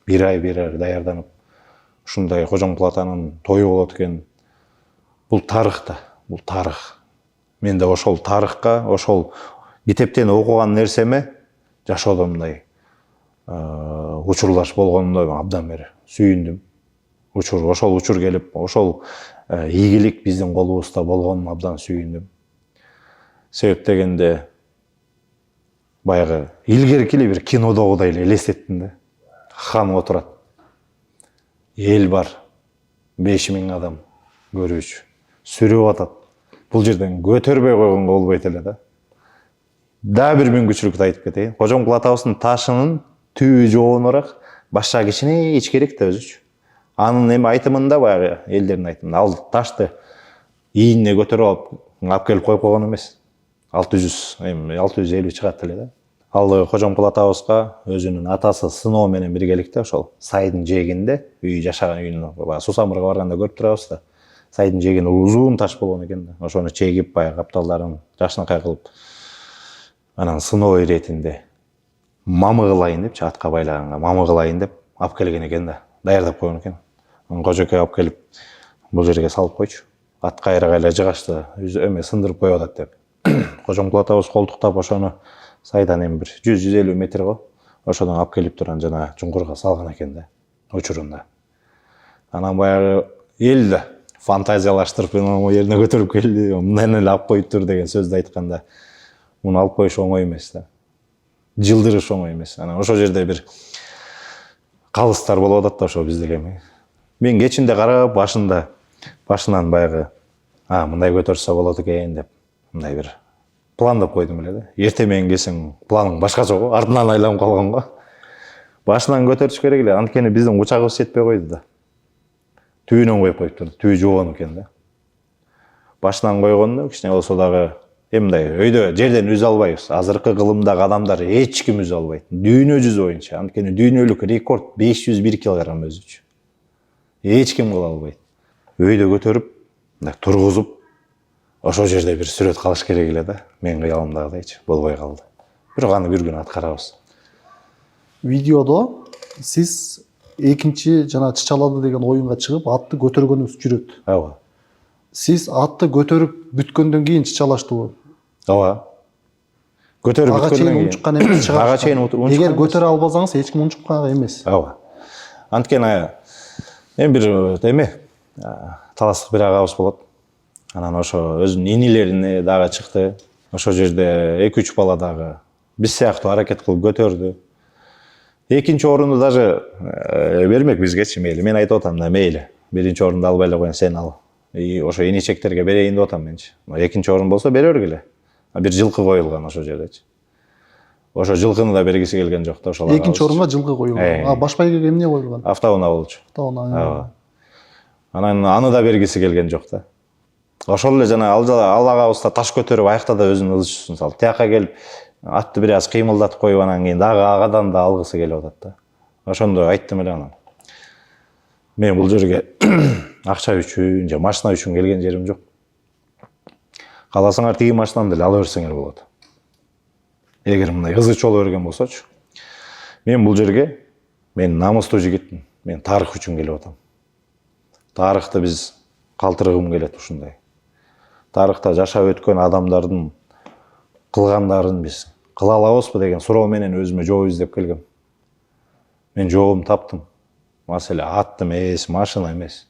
Бир ай даярданып ушундай Кожомкул атанын тою болот экен. Бул тарых да, бул тарых. Мен да ошол тарыхка, ошол китептен окуган нерсеме жашоодо мындай учурлаш болгонуна абдан бери сүйүндүм. Ошол учур келип, ошол ийгилик биздин колубузда болгонуна абдан сүйүндүм. Себеп дегенде баягы илгерки эле бир кинодогудай эле элестеттим да. Хан отурат. Эл бар. 5000 адам көрүүчү. Сүрүп атат. Бул жерден көтөрбөй койгонго болбойт эле да. Да бир мүмкүнчүлүктү айтып кетейин. Кожомкул атабыздын ташынын түбү жоонураак, башка кичине ичкерээк да өзүчү. Анын эми айтымында баягы элдердин айтымында ал ташты ийине көтөрүп алып келип коюп койгон эмес. 650 чыгат эле да. Ал Кожомкул атабызга өзүнүн атасы сыноо менен биргеликте ошол сайдын жээгинде жашаган үйүнүн Сусамырга барганда көрүп турабыз да. Сайдын жээгинде узун таш болгон экен да. Ошону чегип баягы капталдарын жакшынакай кылып анан сыноо иретинде мамы кылайын депчи, атка байлаганга мамы кылайын деп алып келген экен да. Даярдап койгон экен. Кожокей алып келип бул жерге салып койчу. Ат кайрага эле жыгачты, эме сындырып коюп атат деп. Кожомкул атабыз колтуктап ошону сайдан эми бир 100-150 метр го. Ошодон алып келип турган жана чуңкурга салган экен да. Учурунда. Анан баягы эл да фантазиялаштырып могу жерине көтөрүп келди, мындан эле алып коюптур деген сөздү айтканда, муну алып коюш оңой эмес да. Жылдырыш оңой эмес. Анан ошол жерде бир калыстар болуп атат да ошо биздеги эми. Мен кечинде карап башынан баягы мындай көтөрсө болот экен деп мындай бир пландап койдум эле да. Эртең менен келсең планың башкача го, артынан айланып калган го. Башынан көтөрүш керек эле, анткени биздин учагыбыз жетпей койду да. Түбүнөн коюп коюптур, түбү жоон экен да. Башынан койгондо кичине болсо дагы мындай өйдө жерден үзө албайбыз. Азыркы кылымдагы адамдар эч ким үзө албайт. Дүйнө жүзү боюнча, анткени дүйнөлүк рекорд 501 килограмм өзүчү. Эч ким кыла албайт. Өйдө көтөрүп, тургузуп, ошол жерде бир сүрөт калыш керек эле да. Мен кыяламдагыдайчы болбой калды. Бирок аны бир күн аткарабыз. Видеодо сиз экинчи жана Чычалады деген оюнга чыгып атты көтөргөнүңүз жүрөт. Ооба. Сиз атты көтөрүп бүткөндөн кийин чычалаштыбы? Ооба. Көтөрүп бүткөндөн кийин унчуккан эмес чыгар. Ага чейин унчуккан. Эгер көтөрө албасаңыз эч ким унчуккан эмес. Ооба. Анткени эми бир эме таластык бир агабыз болот. Анан ошо өзүнүн инилерине дагы чыкты. Ошол жерде 2-3 бала дагы биз сыяктуу аракет кылып көтөрдү. Экинчи орунду даже бермек бизгечи мейли. Мен айтып атам да мейли. Биринчи орунду албай эле коюн, сен ал. Ошо инечектерге берейин деп атам менчи. Экинчи орун болсо бере бергиле эле. Бир жылкы коюлган ошол жердечи. Ошо жылкыны да бергиси келген жок да ошол. Экинчи орунга жылкы коюлган. Баш байгеге эмне коюлган? Автоунаа болчу. Автоунаа. Анан аны да бергиси келген жок да. Ошол эле жана ал агабыз да таш көтөрүп аякта да өзүнүн ызчысын салып, тияка келип атты бир аз кыймылдатып коюп анан кийин дагы агадан да алгысы келип атат да. Ошондо айттым эле анан. Мен бул жерге акча үчүн же машина үчүн келген жерим жок. Кааласаңар тиги машинамды эле ала берсеңер болот. Эгер мындай ызы чоло берген болсочу. Мен бул жерге намыстуу жигитмин. Мен тарых үчүн келип атам. Тарыхты биз калтыргым келет ушундай. Тарыхта жашап өткөн адамдардын кылгандарын биз кыла алабызбы деген суроо менен өзүмө жооп издеп келгем. Мен жообумду таптым. Маселе ат эмес, машина эмес.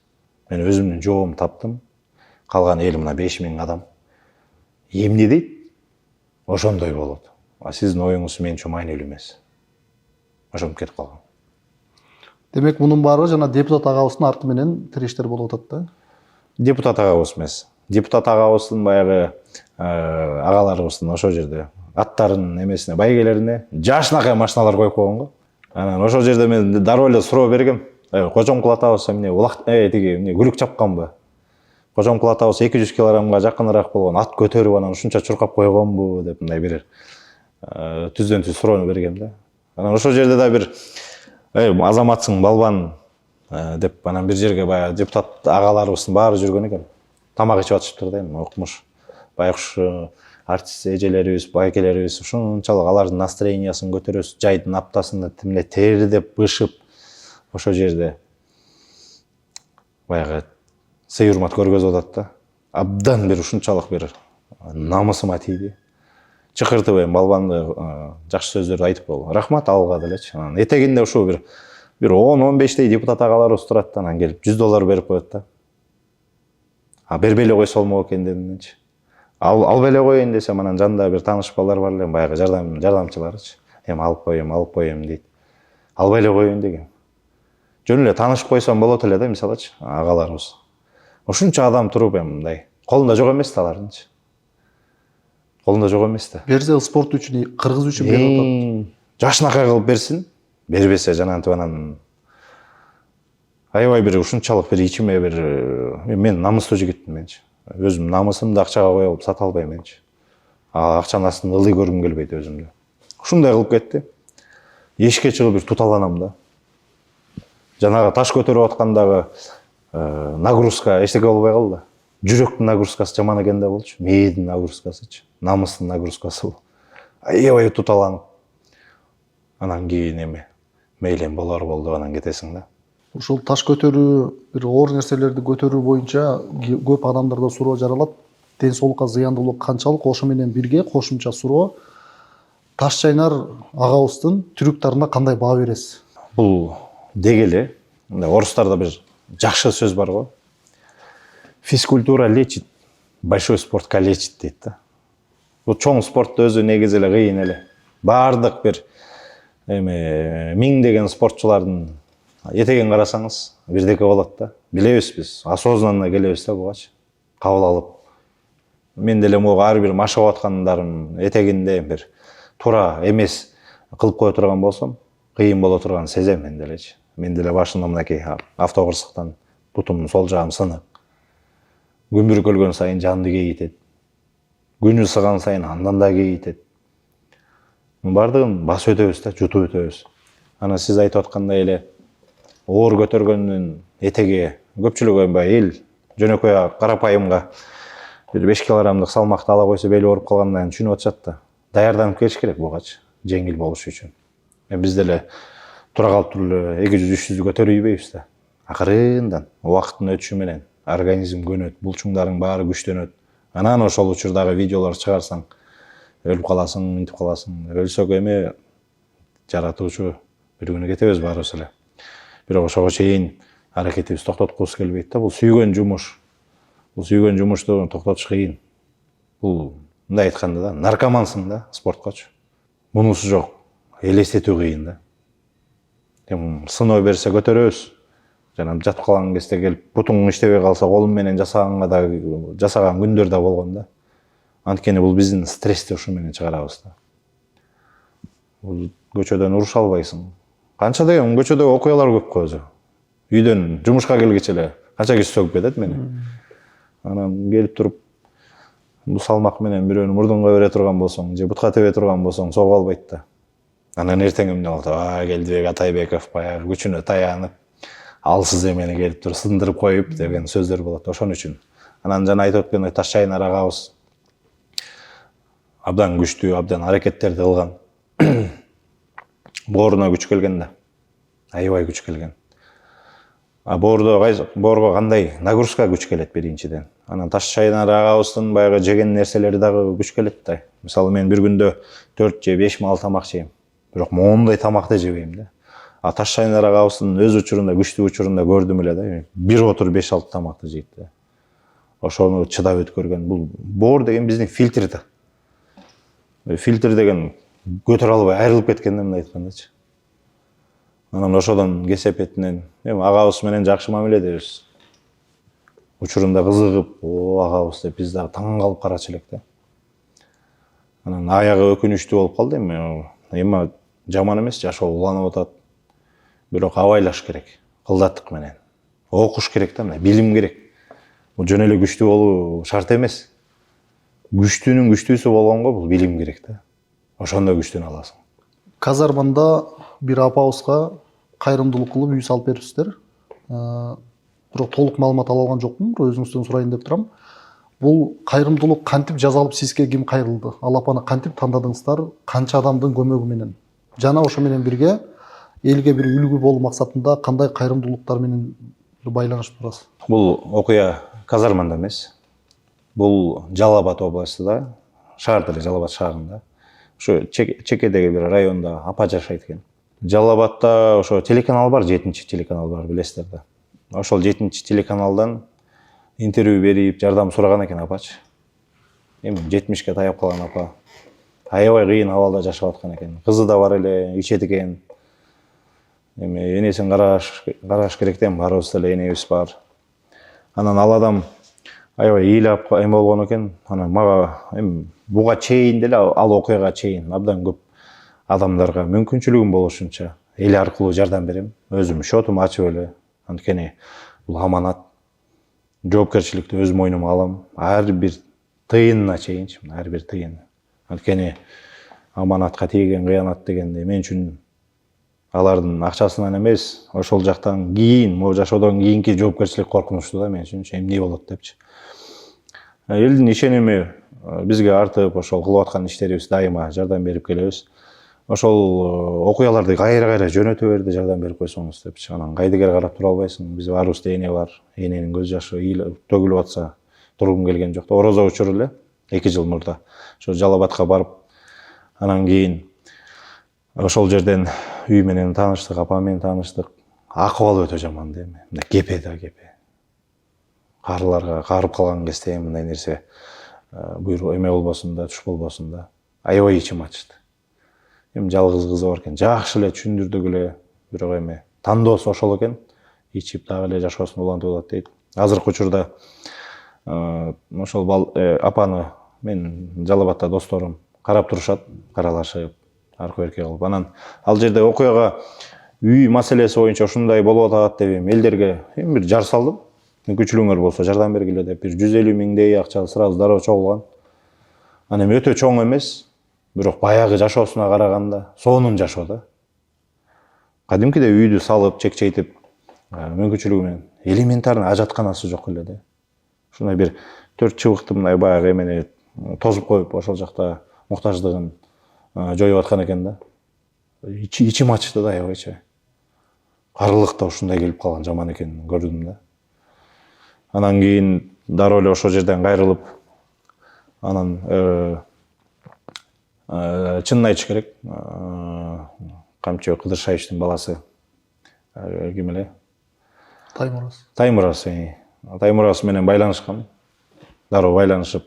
Мен өзүмдүн жообумду таптым. Калган эл мына 5000 адам. Эмне дейт? Ошондой болот. Сиздин оюңуз мен үчүн маанилүү эмес. Ошентип кетип калгам. Демек мунун баары жана депутат агабыздын арты менен тирештер болуп атат да. Депутат агабыз эмес. Депутат агабыздын баягы агаларыбыздын ошол жерде аттарынын эмесине, байгелерине жашынакай машиналар коюп койгон го. Анан ошол жерде мен дароо эле суроо бергем. Кожомкул атабыз эмне улак тиги күлүк чапканбы? Кожомкул атабыз 200 килограммга жакыныраак болгон ат көтөрүп анан ушунча чуркап койгонбу деп мындай бир түздөн түз суроону бергем да. Анан ошол жерде да бир азаматсың балбан деп анан бир жерге баягы депутат агаларыбыздын баары жүргөн экен. Тамак ичип атышыптыр да эми укмуш. Байкуш артист эжелерибиз, байкелерибиз ушунчалык алардын настроениясын көтөрөбүз. Жайдын аптасында тимле тердеп, бышып ошол жерде баягы сый урмат көргөзүп атат да. Абдан бир ушунчалык бир намысыма тийди. Чыкыртып эми балбанды жакшы сөздөрдү айтып болду. Рахмат алга делечи. Анан этегинде ушул бир 10-15 депутат агаларыбыз турат да, анан келип $100 берип коет да. Бербей эле койсо болмок экен дедим менчи. Албай эле коеюн десем, анан жанында бир тааныш балдар бар эле, баягы жардамчыларычы. Эми алып коем дейт. Албай эле коеюн дегем. Жөн эле таанышып койсом болот эле да, мисалычы, агаларыбыз. Ушунча адам туруп эми мындай колунда жок эмес да алардынчы. Колунда жок эмес да. Берсе спорт үчүн, кыргыз үчүн берип атат. Жашынакай кылып берсин, бербесе жанагынтип анан аябай бир ушунчалык бир ичиме бир мен намыстуу жигитмин менчи. Өзүм намысымды акчага кое алып сата албайм менчи. Акчанын астында ылдый көргүм келбейт өзүмдү. Ушундай кылып кетти. Эшикке чыгып бир туталанам да. Жанагы таш көтөрүп аткандагы нагрузка эчтеке болбой калды. Жүрөктүн нагрузкасы жаман экен да болчу. Мээдин нагрузкасычы, намыстын нагрузкасы бул. Аябай туталанып. Анан кийин эми мейлен болор болду, анан кетесиң да. Ушул таш көтөрүү, бир оор нерселерди көтөрүү боюнча көп адамдарда суроо жаралат. Ден соолукка зыяндуулук канчалык, ошо менен бирге кошумча суроо. Таш чайнар агабыздын трюктарына кандай баа бересиз? Бул дегеле, орустарда бир жакшы сөз бар го. Физкультура лечит, большой спорт калечит дейт да. Бул чоң спортту өзү негизи эле кыйын эле. Бардык бир миңдеген спортчулардын этеген карасаңыз бирдеке болот да. Билебиз биз, осознанно келебиз да бугачы. Кабыл алып. Мен деле могу ар бир машыгып аткандарым этегинде бир туура эмес кылып кое турган болсом, кыйын боло турганын сезем мен делечи. Мен деле башында мынакей автокырсыктан бутумдун сол жагым сынып. Күнбүрүк өлгөн сайын жанды кейитет. Күнү сыган сайын андан да кейитет. Бардыгын басып өтөбүз да, жутуп өтөбүз. Анан сиз айтып аткандай эле оор көтөргөндүн этеги көпчүлүк эл жөнөкөй карапайымга бир 5 килограммдык салмакты ала койсо бели ооруп калгандан түшүнүп атышат да. Даярданып келиш керек бугачы, жеңил болуш үчүн. Биз деле тура калып туруп эле 200-300 көтөрүйбөйбүз да. Акырындан убакыттын өтүшү менен организм көнөт, булчуңдарың баары күчтөнөт. Анан ошол учурдагы видеолор чыгарсаң, өлүп каласың, мынтип каласың. Өлсөк эми жаратуучу бир күнү кетебиз баарыбыз эле. Бирок ошого чейин аракетибиз токтоткубуз келбейт да. Бул сүйгөн жумуш. Бул сүйгөн жумушту токтотуш кыйын. Бул мындай айтканда да, наркомансың да спорткочу. Мунусу жок. Элестетүү кыйын да. Эми сыноо берсе көтөрөбүз. Жана жатып калган кезде келип бутуң иштебей калса, колум менен жасаган күндөр да болгон да. Анткени бул биздин стрессти ушу менен чыгарабыз да. Бул көчөдөн уруша албайсың. Канча деген көчөдө окуялар көп го өзү. Үйдөн жумушка келгиче эле канча киши сөгүп кетет мени. Анан келип туруп бул салмак менен бирөөнү мурдунга бере турган болсоң, же бутка тебе турган болсоң, согуп албайт да. Анан эртең эмне болот? Келдибек Атайбеков баягы күчүнө таянып, алсыз эмени келип туруп сындырып коюп деген сөздөр болот. Ошон үчүн. Анан жана айтып өткөндөй Таш чайнар агабыз абдан күчтүү, абдан аракеттерди кылган. Бооруна күч келген да. Аябай күч келген. Боорго кандай нагрузка күч келет биринчиден. Анан Таш чайнар агабыздын баягы жеген нерселери дагы күч келет да. Мисалы мен бир күндө 4 же 5 маал тамак жейм. Бирок моундай тамакты жебейм да. Таш чайнар агабыздын өз учурунда, күчтүү учурунда көрдүм эле да. Бир отур 5-6 тамакты жейт да. Ошону чыдап өткөргөн. Бул боор деген биздин фильтр да. Фильтр деген көтөрө албай айрылып кеткен да, мындай айткандачы. Анан ошодон кесепетинен эми агабыз менен жакшы мамиледебиз. Учурунда кызыгып, агабыз деп биз дагы таң калып карачу элек да. Анан аягы өкүнүчтүү болуп калды эми жаман эмес, жашоо уланып атат. Бирок абайлаш керек, кылдаттык менен. Окуш керек да, билим керек. Бул жөн эле күчтүү болуу шарт эмес. Күчтүүнүн күчтүүсү болгонго бул билим керек да. Ошондо күчтөнө аласың. Казарманда бир апабызга кайрымдуулук кылып үй салып берипсиздер. Бирок толук маалымат ала алган жокмун, өзүңүздөн сурайын деп турам. Бул кайрымдуулук кантип жасалып, сизге ким кайрылды? Ал апаны кантип тандадыңыздар? Канча адамдын көмөгү менен? Жана ошо менен бирге элге бир үлгү болуу максатында кандай кайрымдуулуктар менен байланышып турасыз? Бул окуя казарманда эмес. Бул Жалал Абад областында, шаарда эле Жалал Абад шаарында. Ошо чекедеги бир районда апа жашайт экен. Жалал Абадта ошо телеканал бар, 7-чи телеканал бар, билесиздер да. Ошол 7-чи телеканалдан интервью берип, жардам сураган экен апачы. Эми 70ке таяп калган апа. Аябай кыйын абалда жашап аткан экен. Кызы да бар эле, ичет экен. Эми энесин караш керек да, барыбыз деле энебиз бар. Анан ал адам аябай ыйлап эме болгон экен. Анан мага эми буга чейин деле, ал окуяга чейин абдан көп адамдарга мүмкүнчүлүгүм болушунча эл аркылуу жардам берем. Өзүм шотум ачып эле. Анткени бул аманат. Жоопкерчиликти өз мойнума алам. Ар бир тыйынына чейинчи, ар бир тыйын. Анткени аманатка тийген кыянат дегенде мен үчүн алардын акчасынан эмес, ошол жактан кийин, могу жашоодон кийинки жоопкерчилик коркунучтуу да мен үчүн, эмне болот депчи. Элдин ишеними бизге артып, ошол кылып аткан иштерибиз дайыма жардам берип келебиз. Ошол окуяларды кайра жөнөтө берди, жардам берип койсоңуз депчи. Анан кайдыгер карап тура албайсың. Биз барыбызда эне бар. Эненин көз жашы төгүлүп атса, тургум келген жок да. Орозо учуру эле 2 жыл мурда ошо Жалал Абадка барып, анан кийин ошол жерден үй менен тааныштык, апа менен тааныштык. Акыбалы өтө жаман да эми. Мындай кепе да кепе. Карыларга карып калган кезде мындай нерсе буйрук эме болбосун да, туш болбосун да. Аябай ичим ачты. Эми жалгыз кызы бар экен. Жакшы эле түшүндүрдүк эле, бирок эми тандоосу ошол экен. Ичип дагы эле жашоосун улантып алат дейт. Азыркы учурда ошол апаны мен Жалал Абадта досторум карап турушат, каралашып, аркы берке кылып. Анан ал жерде окуяга үй маселеси боюнча ушундай болуп атат деп элдерге эми бир жар салдым. Мүмкүнчүлүгүңөр болсо жардам бергиле деп бир 150 миңдей акча сразу дароо чогулган. Анан эми өтө чоң эмес, бирок баягы жашоосуна караганда сонун жашоо да. Кадимкидей үйдү салып, чекчейтип, мүмкүнчүлүгү менен элементарный ажатканасы жок эле да. Ушундай бир 4 чыбыкты мындай баягы эмени тосуп коюп, ошол жакта муктаждыгын жоюп аткан экен да. Ичим ачты да аябайчы. Карылык да ушундай келип калган жаман экенин көрдүм да. Анан кийин дароо эле ошол жерден кайрылып, анан чынын айтыш керек, Камчы Кыдыршаевичтин баласы ким эле? Таймураз. Таймураз менен байланышкан. Дароо байланышып,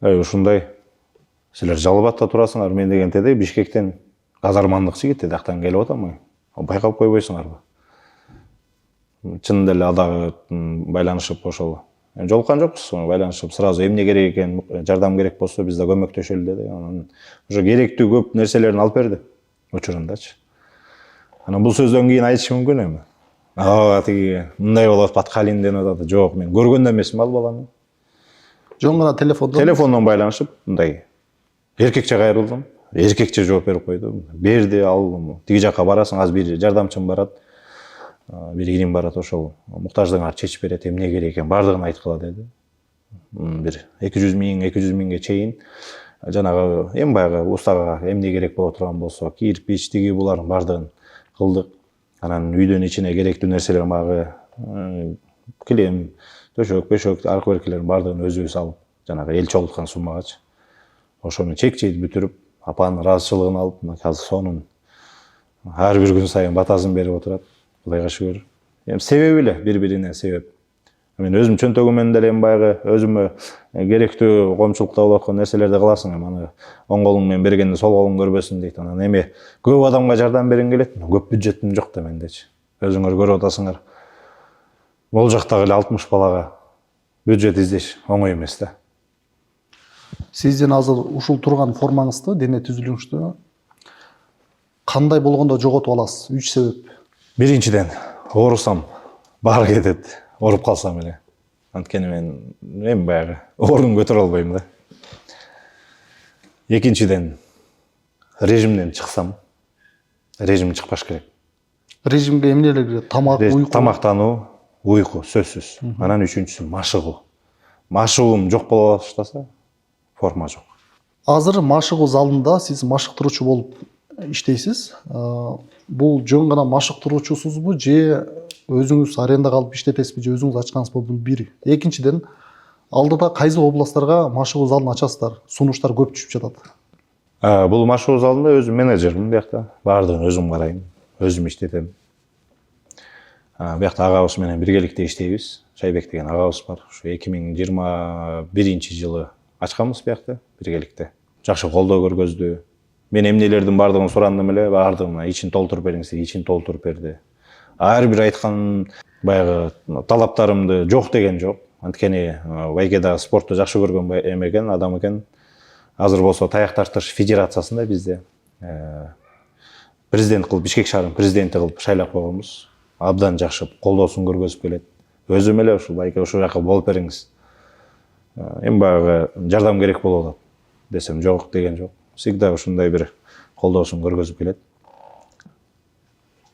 ушундай силер Жалал Абадта турасыңар, мен дегенде Бишкектен казармандык жигит жактан келип атам. Байкап койбойсуңарбы? Чын деле дагы байланышып ошол. Жолуккан жокпуз, байланышып сразу эмне керек экен, жардам керек болсо биз да көмөктөшөлү деди. Анан ошо керектүү көп нерселерин алып берди учурундачы. Анан бул сөздөн кийин айтышы мүмкүн эми. Тиги мындай болуп атат, калинден атат. Жок, мен көргөн да эмесмин ал баланы. Жөн гана телефондон байланышып, мындай эркекче кайрылдым. Эркекче жооп берип койду. Берди, ал тиги жака барасың, азыр бир жардамчым барат. Бир ирим барат, ошол муктаждыгыңарды чечип берет, эмне керек экен бардыгын айткыла деди. Бир 200 миңге чейин жанагы эми баягы устага эмне керек боло турган болсо, кирпич, тиги булардын бардыгын кылдык. Анан үйдөн ичине керектүү нерселер магы килем, төшөк, аркы беркелердин бардыгын өзүбүз алып, жанагы эл чогулткан суммагачы. Ошону чек-чейт бүтүрүп, апанын ыраазычылыгын алып, азыр сонун ар бир күн сайын батасын берип отурат. Кудайга шүгүр. Эми себеби эле бири-бирине себеп. Мен өзүм чөнтөгүмөн деле баягы өзүмө керектүү коомчулукта болуп аткан нерселерди кыласың, аны оң колуң менен бергенди сол колуң көрбөсүн дейт. Анан эми көп адамга жардам бергим келет, көп бюджетим жок да мендечи. Өзүңөр көрүп атасыңар. Бул жактагы эле 60 балага бюджет издеш оңой эмес да. Сиздин азыр ушул турган формаңызды, дене түзүлүшүңүздү кандай болгондо жоготуп аласыз? 3 себеп. Биринчиден, оорусам баары кетет, ооруп калсам эле. Анткени мен эми баягы орун көтөрө албайм да. Экинчиден, режимден чыксам, режим чыкпаш керек. Режимге эмнелер кирет? Тамак, уйку. Тамактануу, уйку сөзсүз. Анан үчүнчүсү машыгуу. машыгуум жок боло баштаса форма жок. Азыр машыгуу залында сиз машыктыруучу болуп иштейсиз. Бул жөн гана машыктыруучусузбу же өзүңүз арендага алып иштетесизби же өзүңүз ачкансызбы? Бул бир. Экинчиден, алдыда кайсы областтарга машыгуу залын ачасыздар? Сунуштар көп түшүп жатат. Бул машыгуу залында өзүм менеджермин биякта. Баардыгын өзүм карайм, өзүм иштетем. Биякта агабыз менен биргеликте иштейбиз. Шайбек деген агабыз бар. Ушу 2021-жылы ачканбыз биякта биргеликте. Жакшы колдоо көргөздү. Мен эмнелердин баардыгын сурандым эле, баардыгына ичин толтуруп бериңиз, ичин толтуруп берди. Ар бир айткан баягы талаптарымды жок деген жок. Анткени Байке да спортты жакшы көргөн экен, адам экен. Азыр болсо таяк тартыш федерациясында бизде президент кылып, Бишкек шаарынын президенти кылып шайлап койгонбуз. Абдан жакшы колдоосун көргөзүп келет. Өзүм эле ушул Байке ушул жака болуп бериңиз. Эми баягы жардам керек болуп атат десем жок деген жок. Всегда ушундай бир колдоосун көргөзүп келет.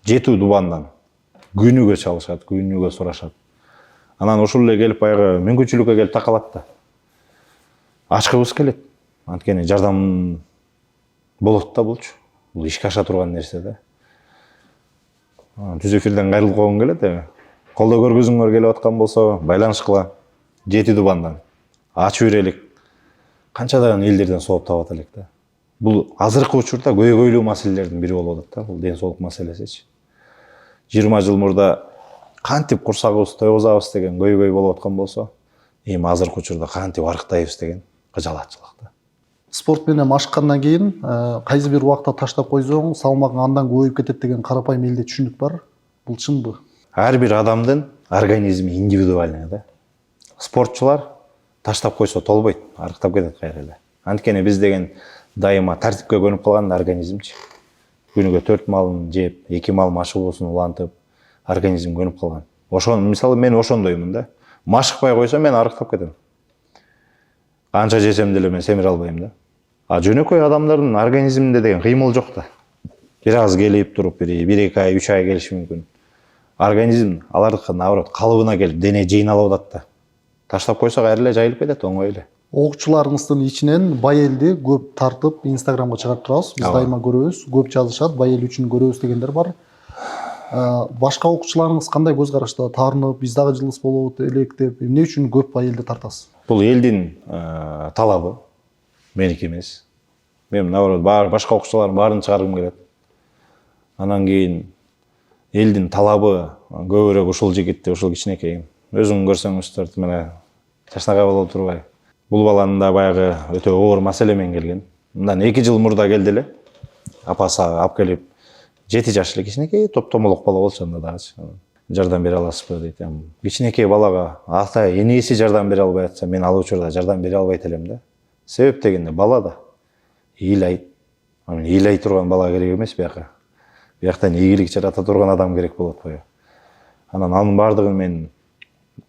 7 дубандан күнүгө чалышат, күнүгө сурашат. Анан ушул эле келип баягы мүмкүнчүлүккө келип такалат да. Ачкыбыз келет. Анткени жардам болот да булчу. Бул ишке аша турган нерсе да. Түз эфирден кайрылып койгум келет эми. Колдоо көргөзүңөр келип аткан болсо байланышкыла. 7 дубандан ачып берелик. Канчадан элдерден сооп табат элек да. Бул азыркы учурда көйгөйлүү маселелердин бири болуп атат да, бул ден соолук маселесичи. 20 жыл мурда кантип курсагыбыз тойгузабыз деген көйгөй болуп аткан болсо, эми азыркы учурда кантип арыктайбыз деген кыжалатчылык да. Спорт менен машыккандан кийин кайсы бир убакта таштап койсоң, салмагың андан көбөйүп кетет деген карапайым элде түшүнүк бар. Бул чынбы? Ар бир адамдын организми индивидуальный да. Спортчулар таштап койсо толбойт, арыктап кетет кайра эле. Анткени биз деген дайыма тартипке көнүп калган организмчи. Күнүгө 4 малын жеп, 2 мал машыгуусун улантып, организм көнүп калган. Ошон, мисалы мен ошондоймун да. Машыкпай койсом мен арыктап кетем. Канча жесем деле мен семире албайм да. Жөнөкөй адамдардын организминде деген кыймыл жок да. Бир аз келип туруп, 1-2 ай, 3 ай келиши мүмкүн. Организм алардыкы наоборот калыбына келип дене жыйналып атат да. Таштап койсо кайра эле жайылып кетет оңой эле. Окуучуларыңыздын ичинен бай элди көп тартып Инстаграмга чыгарып турабыз. Биз дайыма көрөбүз, көп жазышат, бай эл үчүн көрөбүз дегендер бар. Башка окуучуларыңыз кандай көз карашта? Таарынып, биз дагы жылдыз болобут элек деп, эмне үчүн көп бай элди тартасыз? Бул элдин талабы, меники эмес. Мен наоборот башка окуучулардын баарын чыгаргым келет. Анан кийин элдин талабы көбүрөөк ушул жигитти, ушул кичинекей. Өзүң көрсөңүздөр мына чачнагай болуп турбай. Бул баланын да баягы өтө оор маселе менен келген. Мындан 2 жыл мурда келди эле. Апасы алып келип 7 жаштуу кичинекей топтомолок бала болчу анда дагычы. Жардам бере аласызбы дейт. Кичинекей балага ата энеси жардам бере албай атса, мен ал учурда жардам бере албайт элем да. Себеп дегенде бала да ыйлайт. Ыйлай турган бала керек эмес бияка. Бияктан ийгилик жарата турган адам керек болот бая. Анан анын баардыгын мен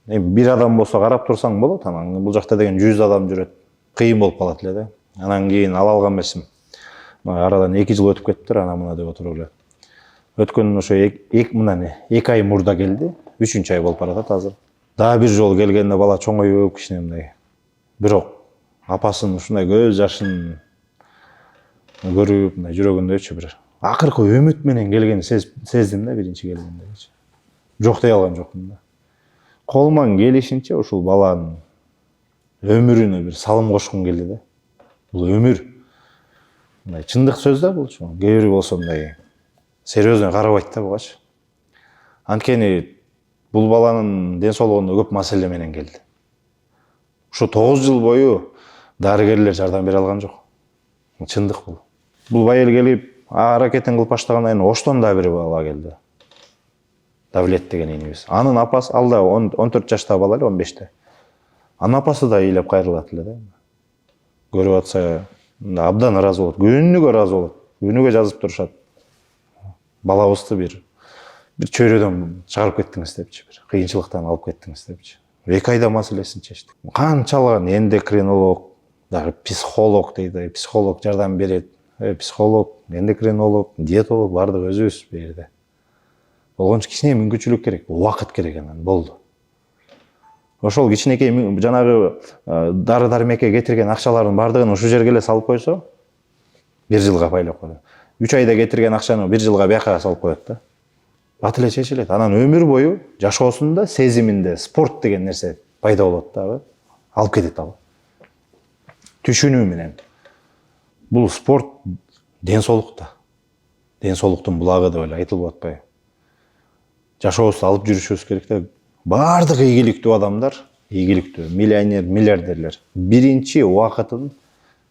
бир адам болсо карап турсаң болот, анан бул жакта деген 100 адам жүрөт. Кыйын болуп калат эле да. Анан кийин ала алган эмесмин. Арадан 2 жыл өтүп кеттир, анан мына деп отуруп эле. Өткөн ошо 2 ай мурда келди. 3-ай ай болуп баратат азыр. Дагы бир жолу келгенде бала чоңоюп кичине мындай. Бирок апасын ушундай көз жашын көрүп, мындай жүрөгүндөчү бир акыркы үмүт менен келгенин сездим да биринчи келгенде. Жок дей алган жокмун да. Колуман келишинче ушул баланын өмүрүнө бир салым кошкум келди да. Бул өмүр. Мындай чындык сөз да булчу. Кээ бири болсо мындай серьезно карабайт да бугачы. Анткени бул баланын ден соолугунда көп маселе менен келди. Ушу 9 жыл бою дарыгерлер жардам бере алган жок. Чындык бул. Бул бай эл келип, аракетин кылып баштагандан кийин Оштон да бир бала келди. Давлет деген энебиз. Анын апасы алда 14 жаштагы бала эле, 15те. Анын апасы да ыйлап кайрылат эле да. Көрүп атса, абдан ыраазы болот. Күнүгө ыраазы болот. Күнүгө жазып турушат. Балабызды бир чөйрөдөн чыгарып кеттиңиз депчи, бир кыйынчылыктан алып кеттиңиз депчи. 2 айда маселесин чечтик. Канчалаган эндокринолог, дагы психолог дейт, психолог жардам берет. Психолог, эндокринолог, диетолог бардыгы өзүбүз бу жерде. Болгончо кичине мүмкүнчүлүк керек, убакыт керек анан болду. ошол кичинекей жанагы дары дармекке кетирген акчалардын баардыгын ушул жерге эле салып койсо, 1 жылга байлап коет. 3 айда кетирген акчаны 1 жылга бияка салып коет да. Бат эле чечилет. Анан өмүр бою жашоосунда, сезиминде спорт деген нерсе пайда болот дагы. Алып кетет ал. Түшүнүү менен. Бул спорт ден соолукта. Ден соолуктун булагы деп эле айтылып атпайбы? Жашообузду алып жүрүшүбүз керек да. Бардык ийгиликтүү адамдар, ийгиликтүү миллионер, миллиардерлер биринчи убакытын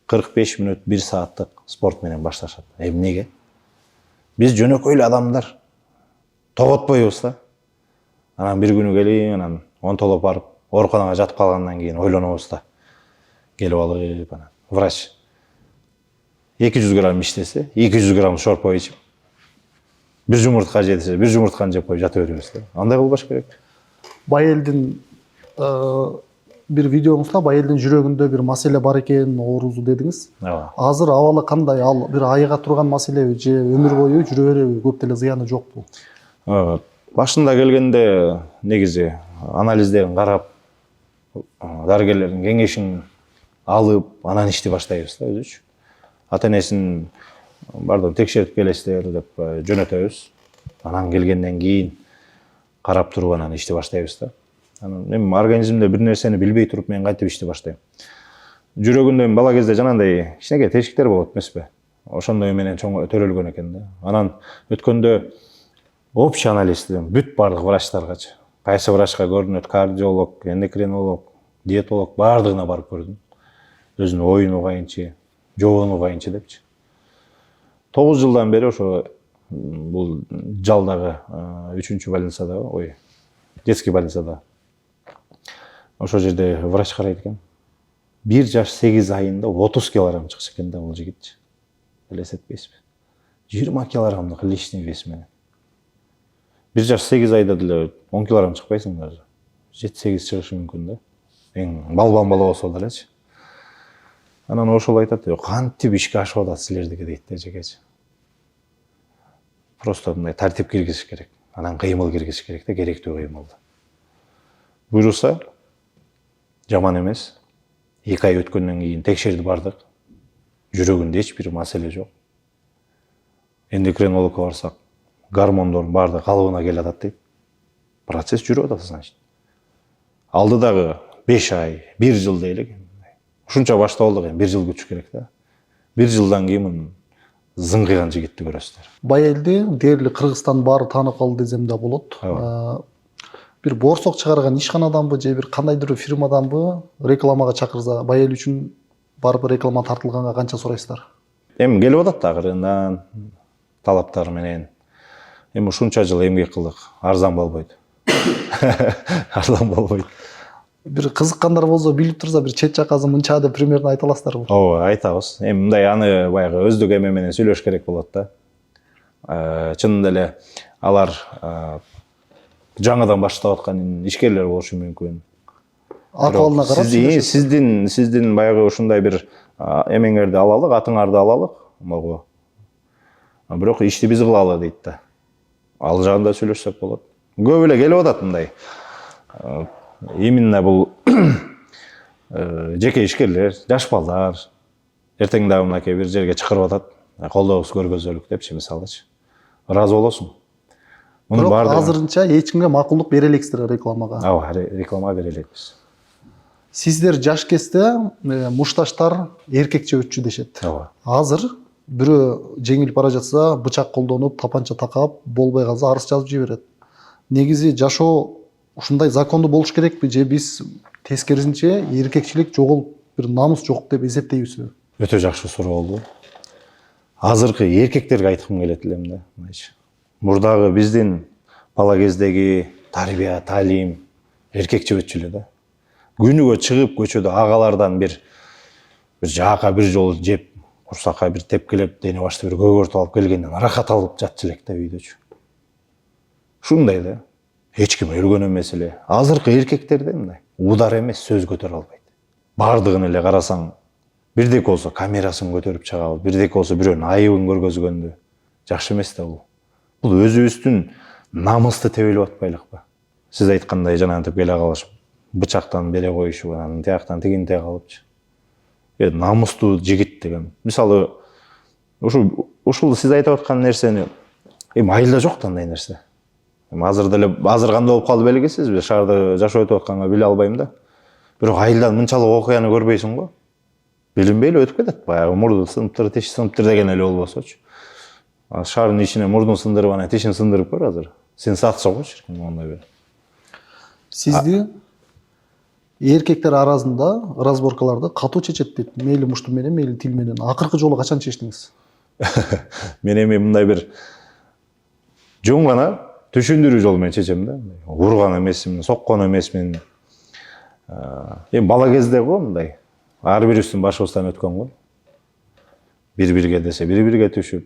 45 мүнөт, 1 сааттык спорт менен башташат. Эмнеге? Биз жөнөкөй эле адамдар тоготпойбуз да. Анан бир күнү келип, анан онтолоп барып, ооруканага жатып калгандан кийин ойлонобуз да. Келип алып, анан врач 200 грамм иштесе, 200 грамм шорпо ичип, бир жумуртка жесе, бир жумуртканы жеп коюп жата беребиз да. Андай кылбаш керек. Бай элдин бир видеоңузда бай элдин жүрөгүндө бир маселе бар экен, оорузу дедиңиз. Азыр абалы кандай? Ал бир айыга турган маселеби же өмүр бою жүрө береби? Көп деле зыяны жокпу? Башында келгенде негизи анализдерин карап, дарыгерлердин кеңешин алып, анан ишти баштайбыз да өзүбүз. Ата-энесин бардыгын текшерип келесиздер деп жөнөтөбүз. Анан келгенден кийин карап туруп анан ишти баштайбыз да. Анан мен организмде бир нерсени билбей туруп мен кантип ишти баштайм. Жүрөгүндө бала кезде жанагындай кичинекей тешиктер болот эмеспи? Ошондой менен чоң төрөлгөн экен да. Анан өткөндө общий анализден бүт бардык врачтаргачы, кайсы врачка көрүнөт, кардиолог, эндокринолог, диетолог бардыгына барып көрдүм. Өзүнүн оюн угайынчы, жообун угайынчы депчи. 9 жылдан бери ошо бул жалдагы 3-чү больницада, детский больницада. Ошол жерде врач карайт экен. 1 жаш 8 айында 30 килограмм чыкчу экен да бул жигитчи. Элестетпейсизби? 20 килограммдык лишний вес менен. 1 жаш 8 айда деле 10 килограмм чыкпайсың даже. 7-8 чыгышы мүмкүн да. Эң балбан бала болсо делечи. Анан ошол айтат, кантип ишке ашып атат силердики дейт да жекечи. Просто мындай тартип киргизиш керек. Анан кыймыл киргизиш керек да, керектүү кыймылды. Буйруса жаман эмес. 2 ай өткөндөн кийин текшерди бардык. Жүрөгүндө эч бир маселе жок. Эндокринологко барсак, гормондордун бардыгы калыбына келе атат дейт. Процесс жүрүп атат, значит. Алдыдагы 5 ай, 1 жыл дейлик. Ушунча башталдык, 1 жыл күтүш керек да. 1 жылдан кийин зыңгыган жигитти көрөсүздөр. Бай элди дээрлик Кыргызстан баары таанып калды десем да болот. Бир борсок чыгарган ишканаданбы же бир кандайдыр фирмаданбы рекламага чакырса, бай эл үчүн барып реклама тартылганга канча сурайсыздар? Эми келип атат акырындан талаптар менен. Эми ушунча жыл эмгек кылдык, арзан болбойт. Арзан болбойт. Бир кызыккандар болсо, билип турса, бир чет жакасы мынча деп примерно айта аласыздарбы? Ооба, айтабыз. Эми мындай аны баягы өздүк эме менен сүйлөш керек болот да. Чынында эле алар жаңадан баштап аткан ишкерлер болушу мүмкүн. Акыбалына карап сиздин баягы ушундай бир эмеңерди алалык, атыңарды алалык, могу. Бирок ишти биз кылалы дейт да. Ал жагында сүйлөшсөк болот. Көп эле келип атат мындай. Именно бул жеке ишкерлер, жаш балдар эртең дагы мынакей бир жерге чакырып атат. Колдообуз көргөзөлүк депчи, мисалычы. Ыраазы болосуң. Бирок азырынча эч кимге макулдук бере элексиздер рекламага. Ооба, реклама бере элекпиз. Сиздер жаш кезде мушташтар эркекче өтчү дешет. Ооба. Азыр бирөө жеңилип бара жатса, бычак колдонуп, тапанча такап, болбой калса арыз жазып жиберет. Негизи жашоо ушундай закондуу болуш керекпи же биз тескерисинче эркекчилик жоголуп, бир намыс жок деп эсептейбизби? Өтө жакшы суроо болду. Азыркы эркектерге айткым келет элем да. Мурдагы биздин бала кездеги тарбия, таалим эркекче өтчү эле да. Күнүгө чыгып көчөдө агалардан бир жака бир жолу жеп, курсакка бир тепкилеп, дене башты бир көгөртүп алып келгенден рахат алып жатчу элек да үйдөчү. Ушундай да. Эч ким өлгөн эмес эле. Азыркы эркектерде мындай удар эмес, сөз көтөрө албайт. Бардыгын эле карасаң, бирдеки болсо камерасын көтөрүп чыгабы, бирдеки болсо бирөөнүн айыбын көргөзгөндү. Жакшы эмес да бул. Бул өзүбүздүн намысты тебелип атпайлыкпы? Сиз айткандай жанагынтип келе калыш бычактан бере коюшуп анан тияктан тигинте калыпчы. Намустуу жигит деген. Мисалы ушул сиз айтып аткан нерсени айылда жок да андай нерсе. Азыр деле азыр кандай болуп калды белгисизби? Шаарда жашап өтүп атканга биле албайм да. Бирок айылдан мынчалык окуяны көрбөйсүң го. Билинбей эле өтүп кетет. Баягы мурду сыныптыр, тиш сыныптыр деген эле болбосочу. Шаардын ичине мурдун сындырып, анан тишин сындырып көр азыр. Сенсация го чиркин мондай бир. Сизди эркектер арасында разборкаларды катуу чечет дейт. Мейли мушту менен, мейли тил менен. Акыркы жолу качан чечтиңиз? Мен эми мындай бир жөн гана түшүндүрүү жолу менен чечем да. Урган эмесмин, соккон эмесмин. Эми бала кезде го мындай. Ар бирибиздин башыбыздан өткөн го. Бири-бирге десе бири-бирге түшүп,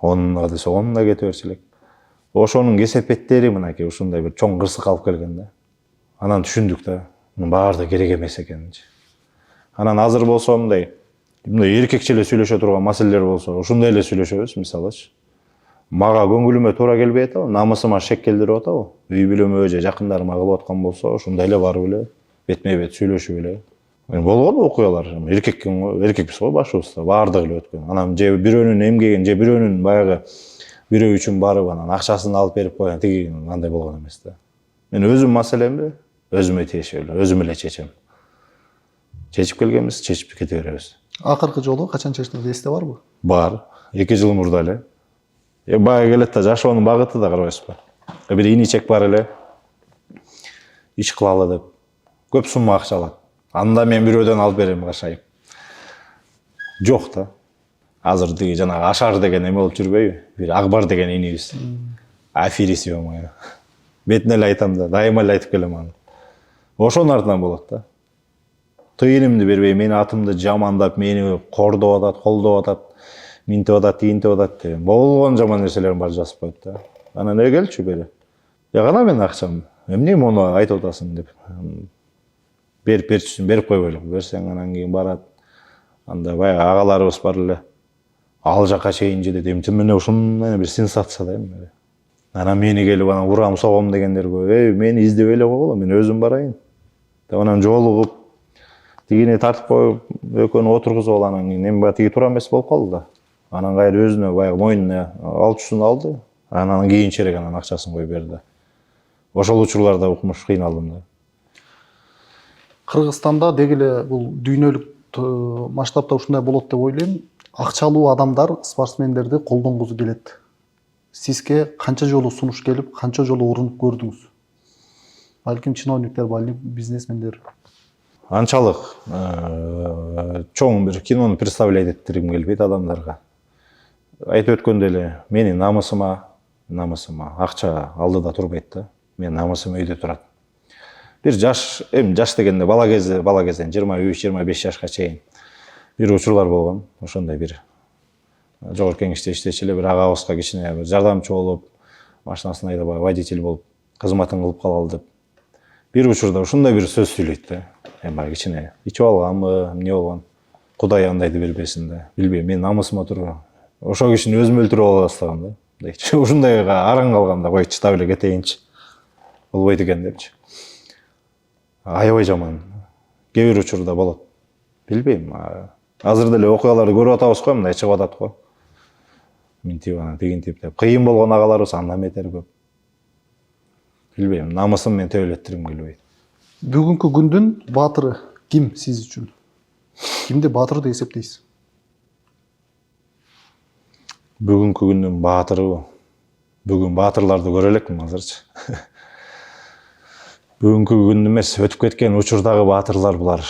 онунга десе онуна кете берчү элек. Ошонун кесепеттери мынакей ушундай бир чоң кырсык алып келген да. Анан түшүндүк да. Мунун баары да керек эмес экенинчи. Анан азыр болсо мындай эркекче эле сүйлөшө турган маселелер болсо, ушундай эле сүйлөшөбүз, мисалычы. Мага көңүлүмө туура келбей атабы, намысыма шек келдирип атабы, үй бүлөмө же жакындарыма кылып аткан болсо, ушундай эле барып эле бетме-бет сүйлөшүп эле. Болгон окуялар, эркекпиз го башыбызда, баардыгы эле өткөн. Анан же бирөөнүн эмгегин, же бирөөнүн баягы бирөө үчүн барып, анан акчасын алып берип койгон, тиги андай болгон эмес да. Мен өзүм маселемди өзүмө тиешип эле, өзүм эле чечем. Чечип келгенбиз, чечип кете беребиз. Акыркы жолу качан чечтиңиз, эсте барбы? Бар. 2 жыл мурда эле. Бага келет да жашоонун багыты да карабайсызбы? Бир иничек бар эле. Иш кылалы деп. Көп сумма акча алат. Анда мен бирөөдөн алып берем кашайып. Жок да. Азыр тиги жанагы Ашар деген эме болуп жүрбөйбү? Бир Акбар деген инибиз. Аферист болмой. Бетине эле айтам да, дайыма эле айтып келем аны. Ошонун артынан болот да. Тыйынымды бербей, мени атымды жамандап, мени кордоп атат, колдоп атат, минтип атат, тигинтип атат деп. Болгон жаман нерселерин баары жазып коет да. Анан келчү бери. Кана менин акчам. Эмне муну айтып атасың деп. Берип берчүсүн, берип койбойлу. Берсең анан кийин барат. Анда баягы агаларыбыз бар эле. Ал жака чейин жеди дейм. Мына ушундай бир сенсация да эми. Анан мени келип анан урам согом дегендер көп. Мени издебей эле койгула, мен өзүм барайын. Деп анан жолугуп тигини тартып коюп, экөөнү отургузуп алгандан кийин эми тиги туура эмес болуп калды да. Анан кайра өзүнө баягы мойнуна алчусун алды. Анан кийинчерээк анан акчасын коюп берди. Ошол учурларда укмуш кыйналдым да. Кыргызстанда деги эле бул дүйнөлүк масштабта ушундай болот деп ойлойм. Акчалуу адамдар спортсмендерди колдонгусу келет. Сизге канча жолу сунуш келип, канча жолу урунуп көрдүңүз? Балким чиновниктер, балким бизнесмендер. Анчалык чоң бир кинону представлять эттиргим келбейт адамдарга. Айтып өткөндөй эле, менин намысыма акча алдыда турбайт да. Менин намысым үйдө турат. Бир жаш дегенде бала кезден 23-25 жашка чейин бир учурлар болгон. Ошондой бир жогорку кеңеште иштечү эле бир агабызга кичине бир жардамчы болуп, машинасын айдап, водитель болуп, кызматын кылып калалы деп. Бир учурда ушундай бир сөз сүйлөйт да. Баягы кичине ичип алганбы, эмне болгон? Кудай андайды бербесин да. Билбейм, мен намысыма турган. Ошол кишини өзүм өлтүрүп ала баштагам да. Ушундайга араң калганда кой чыдап эле кетейинчи. Болбойт экен депчи. Аябай жаман. Кээ бир учурда болот. Билбейм. Азыр деле окуяларды көрүп атабыз го, мындай чыгып атат го. Минтип анан тигинтип деп. Кыйын болгон агаларыбыз андан бетер көп. Билбейм, намысым мен төбөлөттүргүм келбейт. Бүгүнкү күндүн баатыры ким сиз үчүн? Кимди баатыр деп эсептейсиз? Бүгүнкү күндүн баатыры. Бүгүн баатырларды көрө элекмин азырчы. Бүгүнкү күндү эмес, өтүп кеткен учурдагы баатырлар булар.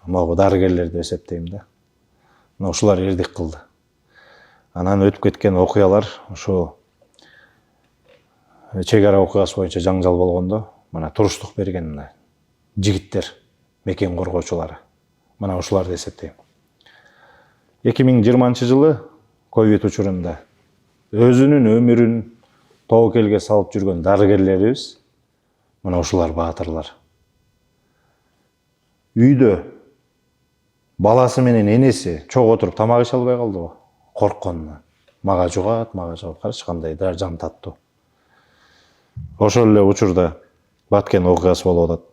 Могу дарыгерлер деп эсептейм да. Мына ушулар эрдик кылды. Анан өтүп кеткен окуялар, ошо чек ара окуясы боюнча жаңжал болгондо, мына туруштук берген жигиттер, мекен коргоочулары. Мына ушуларды эсептейм. 2020-жылы ковид учурунда өзүнүн өмүрүн тобокелге салып жүргөн дарыгерлерибиз, мына ушулар баатырлар. Үйдө баласы менен энеси чок отуруп тамак иче албай калды го, коркконунан. Мага жугат, карачы кандай жан таттуу. Ошол эле учурда Баткен окуясы болуп атат.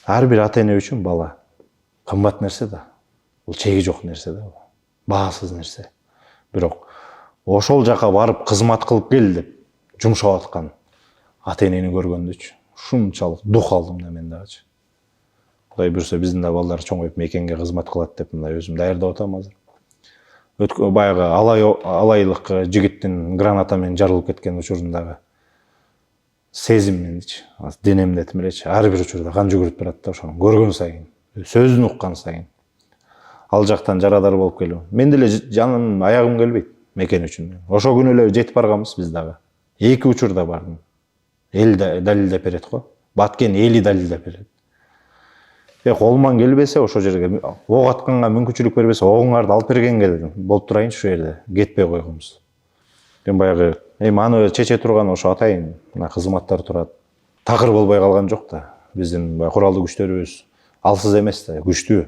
Ар бир ата эне үчүн бала кымбат нерсе да. Бул чеги жок нерсе да. Баасыз нерсе. Бирок ошол жака барып кызмат кылып кел деп жумшап аткан ата энени көргөндүчү ушунчалык дух алдым да мен дагычы. Кудай буюрса биздин да балдар чоңоюп мекенге кызмат кылат деп мындай өзүм даярдап атам азыр. Баягы алайлык жигиттин граната менен жарылып кеткен учурундагы сезим мендичи, денемдетип элечи. Ар бир учурда кан жүгүрүп турат да ошону көргөн сайын, сөзүн уккан сайын. Ал жактан жарадар болуп келип. Мен деле жаным аягым келбейт мекен үчүн. Ошо күнү эле жетип барганбыз биз дагы. Эки учурда бардым. Эл далилдеп берет го. Баткен эли далилдеп берет. Колуман келбесе ошо жерге ок атканга мүмкүнчүлүк бербесе огуңарды алып бергенге болуп турайынчы ошо жерде. Кетпей койгонбуз. Мен баягы аны чече турган ошо атайын мына кызматтар турат. Такыр болбой калган жок да. Биздин куралдуу күчтөрүбүз алсыз эмес да, күчтүү.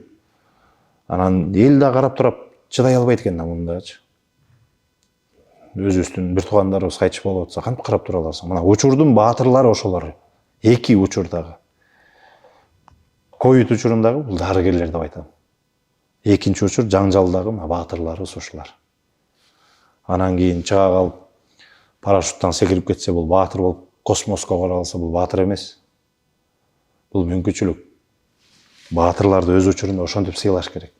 Анан эл да карап турап чыдай албайт экен да мындачы. Өзүбүздүн бир туугандарыбыз кайтыш болуп атса кантип карап тура аласың? Мына учурдун баатырлары ошолор. Эки учурдагы. Ковид учурундагы бул дарыгерлер деп айтам. Экинчи учур жаңжалдагы баатырларыбыз ушулар. Анан кийин чыга калып парашюттан секирип кетсе бул баатыр болуп, космоска бара алса бул баатыр эмес. Бул мүмкүнчүлүк. Баатырларды өз учурунда ошентип сыйлаш керек.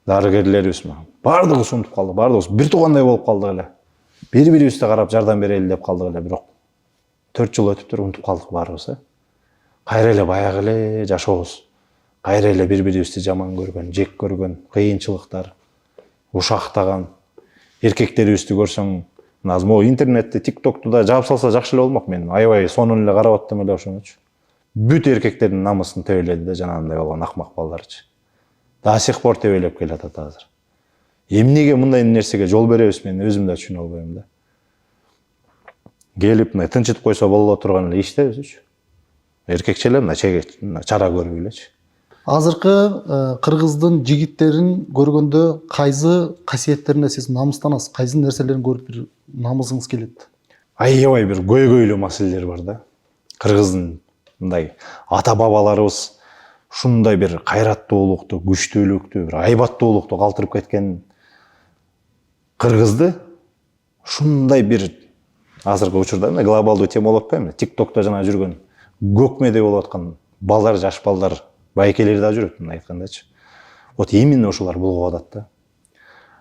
Дарыгерлерибиз бардыгыбыз унутуп калдык, бардыгыбыз бир туугандай болуп калдык эле. Бири-бирибизге карап жардам берели деп калдык эле, бирок 4 жыл өтүптүр унутуп калдык баарыбыз. Кайра эле баягы эле жашообуз. Кайра эле бири-бирибизди жаман көргөн, жек көргөн, кыйынчылыктар, ушактаган. Эркектерибизди көрсөң, могу интернетти, тиктокту да жаап салса жакшы эле болмок. Мен аябай сонун эле карап аттым эле ошонучу. Бүт эркектердин намысын тебеледи да жанагындай болгон акмак балдарчы. До сих пор тебелеп келатат азыр. Эмнеге мындай нерсеге жол беребиз, мен өзүм да түшүнө албайм да. Келип тынчытып койсо боло турган эле иште өзүчү. Эркекче эле чара көрүп элечи. Азыркы кыргыздын жигиттерин көргөндө кайсы касиеттерине сиз намыстанасыз? Кайсы нерселерин көрүп бир намысыңыз келет? Аябай бир көйгөйлүү маселелер бар да. Кыргыздын мындай ата бабаларыбыз ушундай бир кайраттуулукту, күчтүүлүктү, бир айбаттуулукту калтырып кеткен кыргызды ушундай бир азыркы учурда глобалдуу тема болуп атпайбы? Тиктокто жана жүргөн көкмеде болуп аткан балдар, жаш балдар, байкелер да жүрөт мына айткандачы. Вот именно ошолар булгап атат да.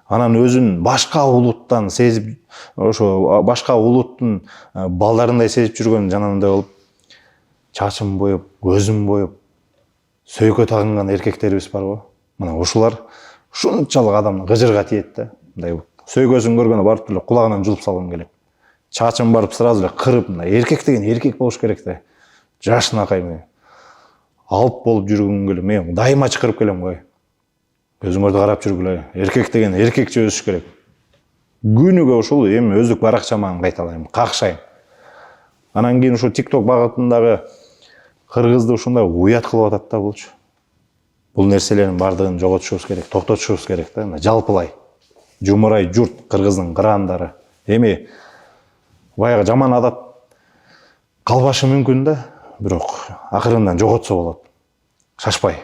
Анан өзүн башка улуттан сезип, ошо башка улуттун балдарындай сезип жүргөн жанагындай болуп, чачын боюп, көзүн боюп, сөйкө тагынган эркектерибиз бар го. Мына ушулар ушунчалык адамдын кыжырга тиет да. Мындай сөйкөсүн көргөндө барып эле кулагынан жулуп салгым келет. Чачын барып сразу эле кырып, эркек деген эркек болуш керек да. Жашынакай мен алып болуп жүргүм келет. Мен дайыма чакырып келем го. Көзүңөрдү карап жүргүлө. Эркек деген эркекче өсүш керек. Күнүгө ушул эми өздүк баракчаман кайталайм, какшайм. Анан кийин ушу TikTok багытындагы кыргызды ушундай уят кылып атат да булчу. Бул нерселердин бардыгын жоготушубуз керек, токтотушубуз керек да. Жалпылай жумурай журт кыргыздын кырандары. Эми баягы жаман адат калбашы мүмкүн да, бирок акырындан жоготсо болот. Шашпай.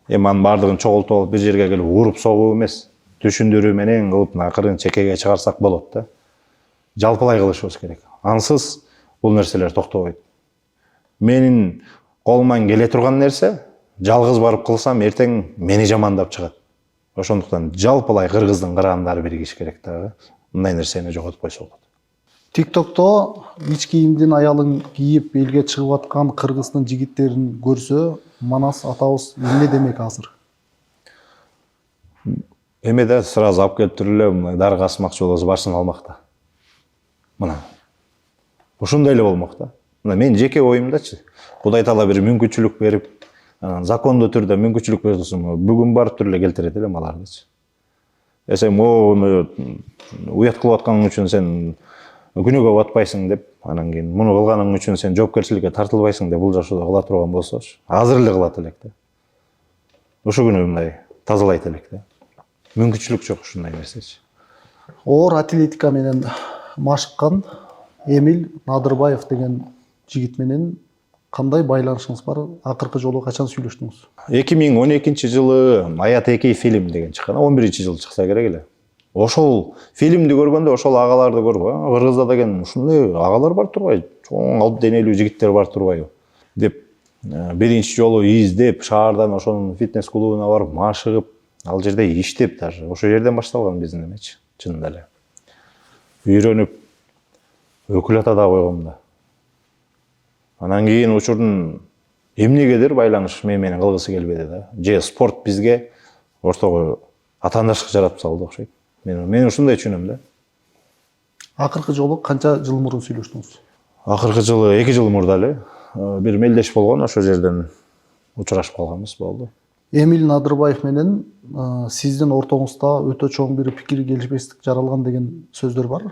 Эми анын бардыгын чогултуп алып бир жерге келип уруп согуу эмес, түшүндүрүү менен кылып акырын чекеге чыгарсак болот да. Жалпылай кылышыбыз керек. Ансыз бул нерселер токтобойт. Менин колуман келе турган нерсе, жалгыз барып кылсам эртең мени жамандап чыгат. Ошондуктан жалпылай кыргыздын кырандары биригиш керек да. Мындай нерсени жоготуп койсо болот. TikTok'to iç кийимдин аялын кийип элге чыгып аткан кыргыздын жигиттерин көрсө, Манас атабыз эмне демек азыр? Эме да сразу алып келип туруп эле дарыга асмакчы болосуз, барсын алмакта. Мына. Ушундай эле болмок да. Мына мен жеке оюмдачы. Кудай таала бир мүмкүнчүлүк берип, закондуу түрдө мүмкүнчүлүк берсе, бүгүн барып туруп эле келтирет элем алардычы. Сен уят кылып атканың үчүн сен күнөөгө батпайсың деп, анан кийин муну кылганың үчүн сен жоопкерчиликке тартылбайсың деп бул жашоодо кыла турган болсочу, азыр эле кылат элек да. Ошо күнү мындай тазалайт элек да. Мүмкүнчүлүк жок ушундай нерсечи. Оор атлетика менен машыккан Эмиль Надырбаев деген жигит менен кандай байланышыңыз бар? Акыркы жолу качан сүйлөштүңүз? 2012 жылы Аят Эки фильм деген чыккан. 11 жылы чыкса керек эле. Ошол фильмди көргөндө ошол агаларды көрүп, Кыргызда деген ушундай агалар бар турбайбы? Чоң алып денелүү жигиттер бар турбайбы? Деп биринчи жолу издеп, шаардан ошонун фитнес клубуна барып, машыгып, ал жерде иштеп даже. Ошол жерден башталган биздин эмечи, чынында эле. Үйрөнүп, өкүл ата да койгом да. Анан кийин учурдун эмнегедир байланыш менен кылгысы келбеди да. Же спорт бизге ортого атаандаштык жаратып салды окшойт. Мен ушундай түшүнөм да. Акыркы жолу канча жыл мурун сүйлөштүңүз? Акыркы жылы 2 жыл мурда эле бир мелдеш болгон, ошол жерден учурашып калганбыз болду. Эмил Надырбаев менен сиздин ортоңузда өтө чоң бир пикир келишпестик жаралган деген сөздөр бар.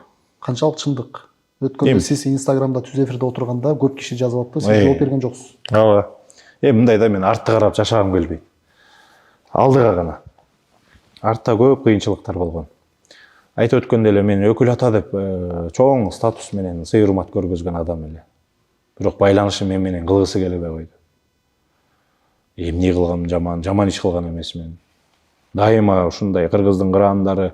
Канчалык чындык? Өткөндө сиз Инстаграмда түз эфирде отурганда көп киши жазып атты, сиз жооп берген жоксуз. Ооба. Мындайда мен артты карап жашагым келбейт. Алдыга гана. Артта көп кыйынчылыктар болгон. Айтып өткөндө эле мен өкүл ата деп чоң статус менен сый урмат көргөзгөн адам эле. Бирок байланышы менен кылгысы келбей койду. Эмне кылгам жаман иш кылган эмесмин. Дайыма ушундай кыргыздын кыраандары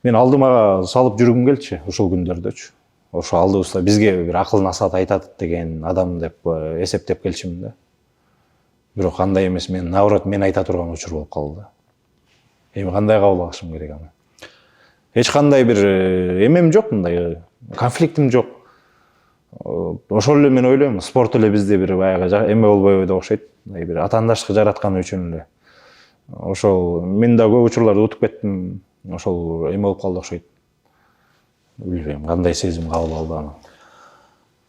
мен алдыма салып жүргүм келчү ушул күндөрдөчү. Ошо алдыбызда бизге бир акыл насаат айтат деген адам деп эсептеп келчүмүн да. Бирок андай эмес, наоборот мен айта турган учур болуп калды. Эми кандай кабыл алышым керек аны? Эч кандай бир эмем жок, мындай конфликтим жок. Ошол эле мен ойлойм, спорт эле бизде бир баягы эме болбойбу деп окшойт. Мындай бир атаандаштык жаратканы үчүн эле. Ошол мен да көп учурларда утуп кеттим. Ошол эме болуп калды окшойт. Билбейм, кандай сезим кабыл алды аны.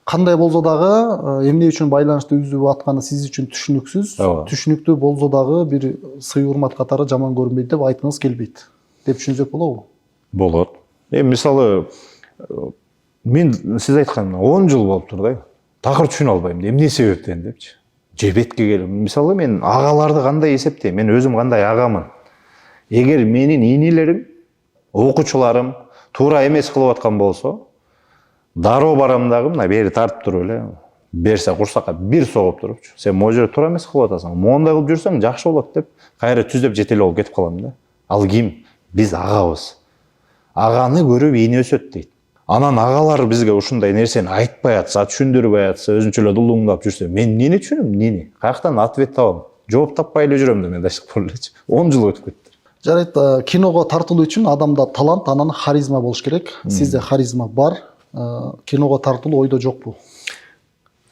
Кандай болсо дагы эмне үчүн байланышты үзүп атканы сиз үчүн түшүнүксүз. Түшүнүктүү болсо дагы бир сый урмат катары жаман көрүнбөйт деп айткыңыз келбейт. Деп түшүнсөк болобу? Болот. Мисалы мен сиз айткан 10 жыл болуптур да. Такыр түшүнө албайм. Эмне себептен депчи. Же бетке келип. Мисалы мен агаларды кандай эсептейм? Мен өзүм кандай агамын? Эгер менин инилерим, окуучуларым туура эмес кылып аткан болсо, дароо барам дагы мына бери тартып туруп эле, берсе курсакка бир согуп турупчу. Сен могу жерде туура эмес кылып атасың. Моундай кылып жүрсөң жакшы болот деп, кайра түзөп жетелеп алып кетип калам да. Ал ким? Биз агабыз. Аганы көрүп ине өсөт дейт. Анан агалар бизге ушундай нерсени айтпай атса, түшүндүрбөй атса, өзүнчө эле дулуңдап жүрсө, мен эмнени түшүнөм, эмнени? Каяктан ответ табам? Жооп таппай эле жүрөм да мен дашык болчу. 10 жыл өтүп кетти. Жарайт, киного тартылуу үчүн адамда талант, анан харизма болуш керек. Сизде харизма бар. Киного тартылуу ойдо жокпу?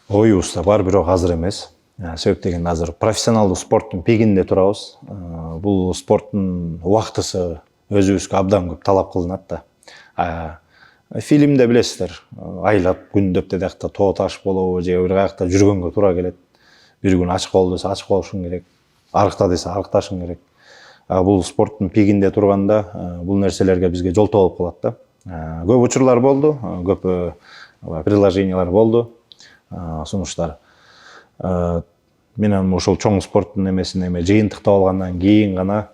Оюбузда бар, бирок азыр эмес. Себеп деген азыр профессионалдуу спорттун пигинде турабыз. Бул спорттун убактысы өзүбүзгө абдан көп талап кылынат да. Фильмде билесиздер, айлап, күндөп дедакта тоо таш болобу, же бир каякта жүргөнгө туура келет. Бир күн ачык болду десе ачык болушуң керек. Арыкта десе арыкташың керек. Бул спорттун пигинде турганда бул нерселерге бизге жолтоо болуп калат да. Көп учурлар болду, көп предложениялар болду, сунуштар. Мен ошол чоң спорттун эмесин жыйынтыктап алгандан кийин гана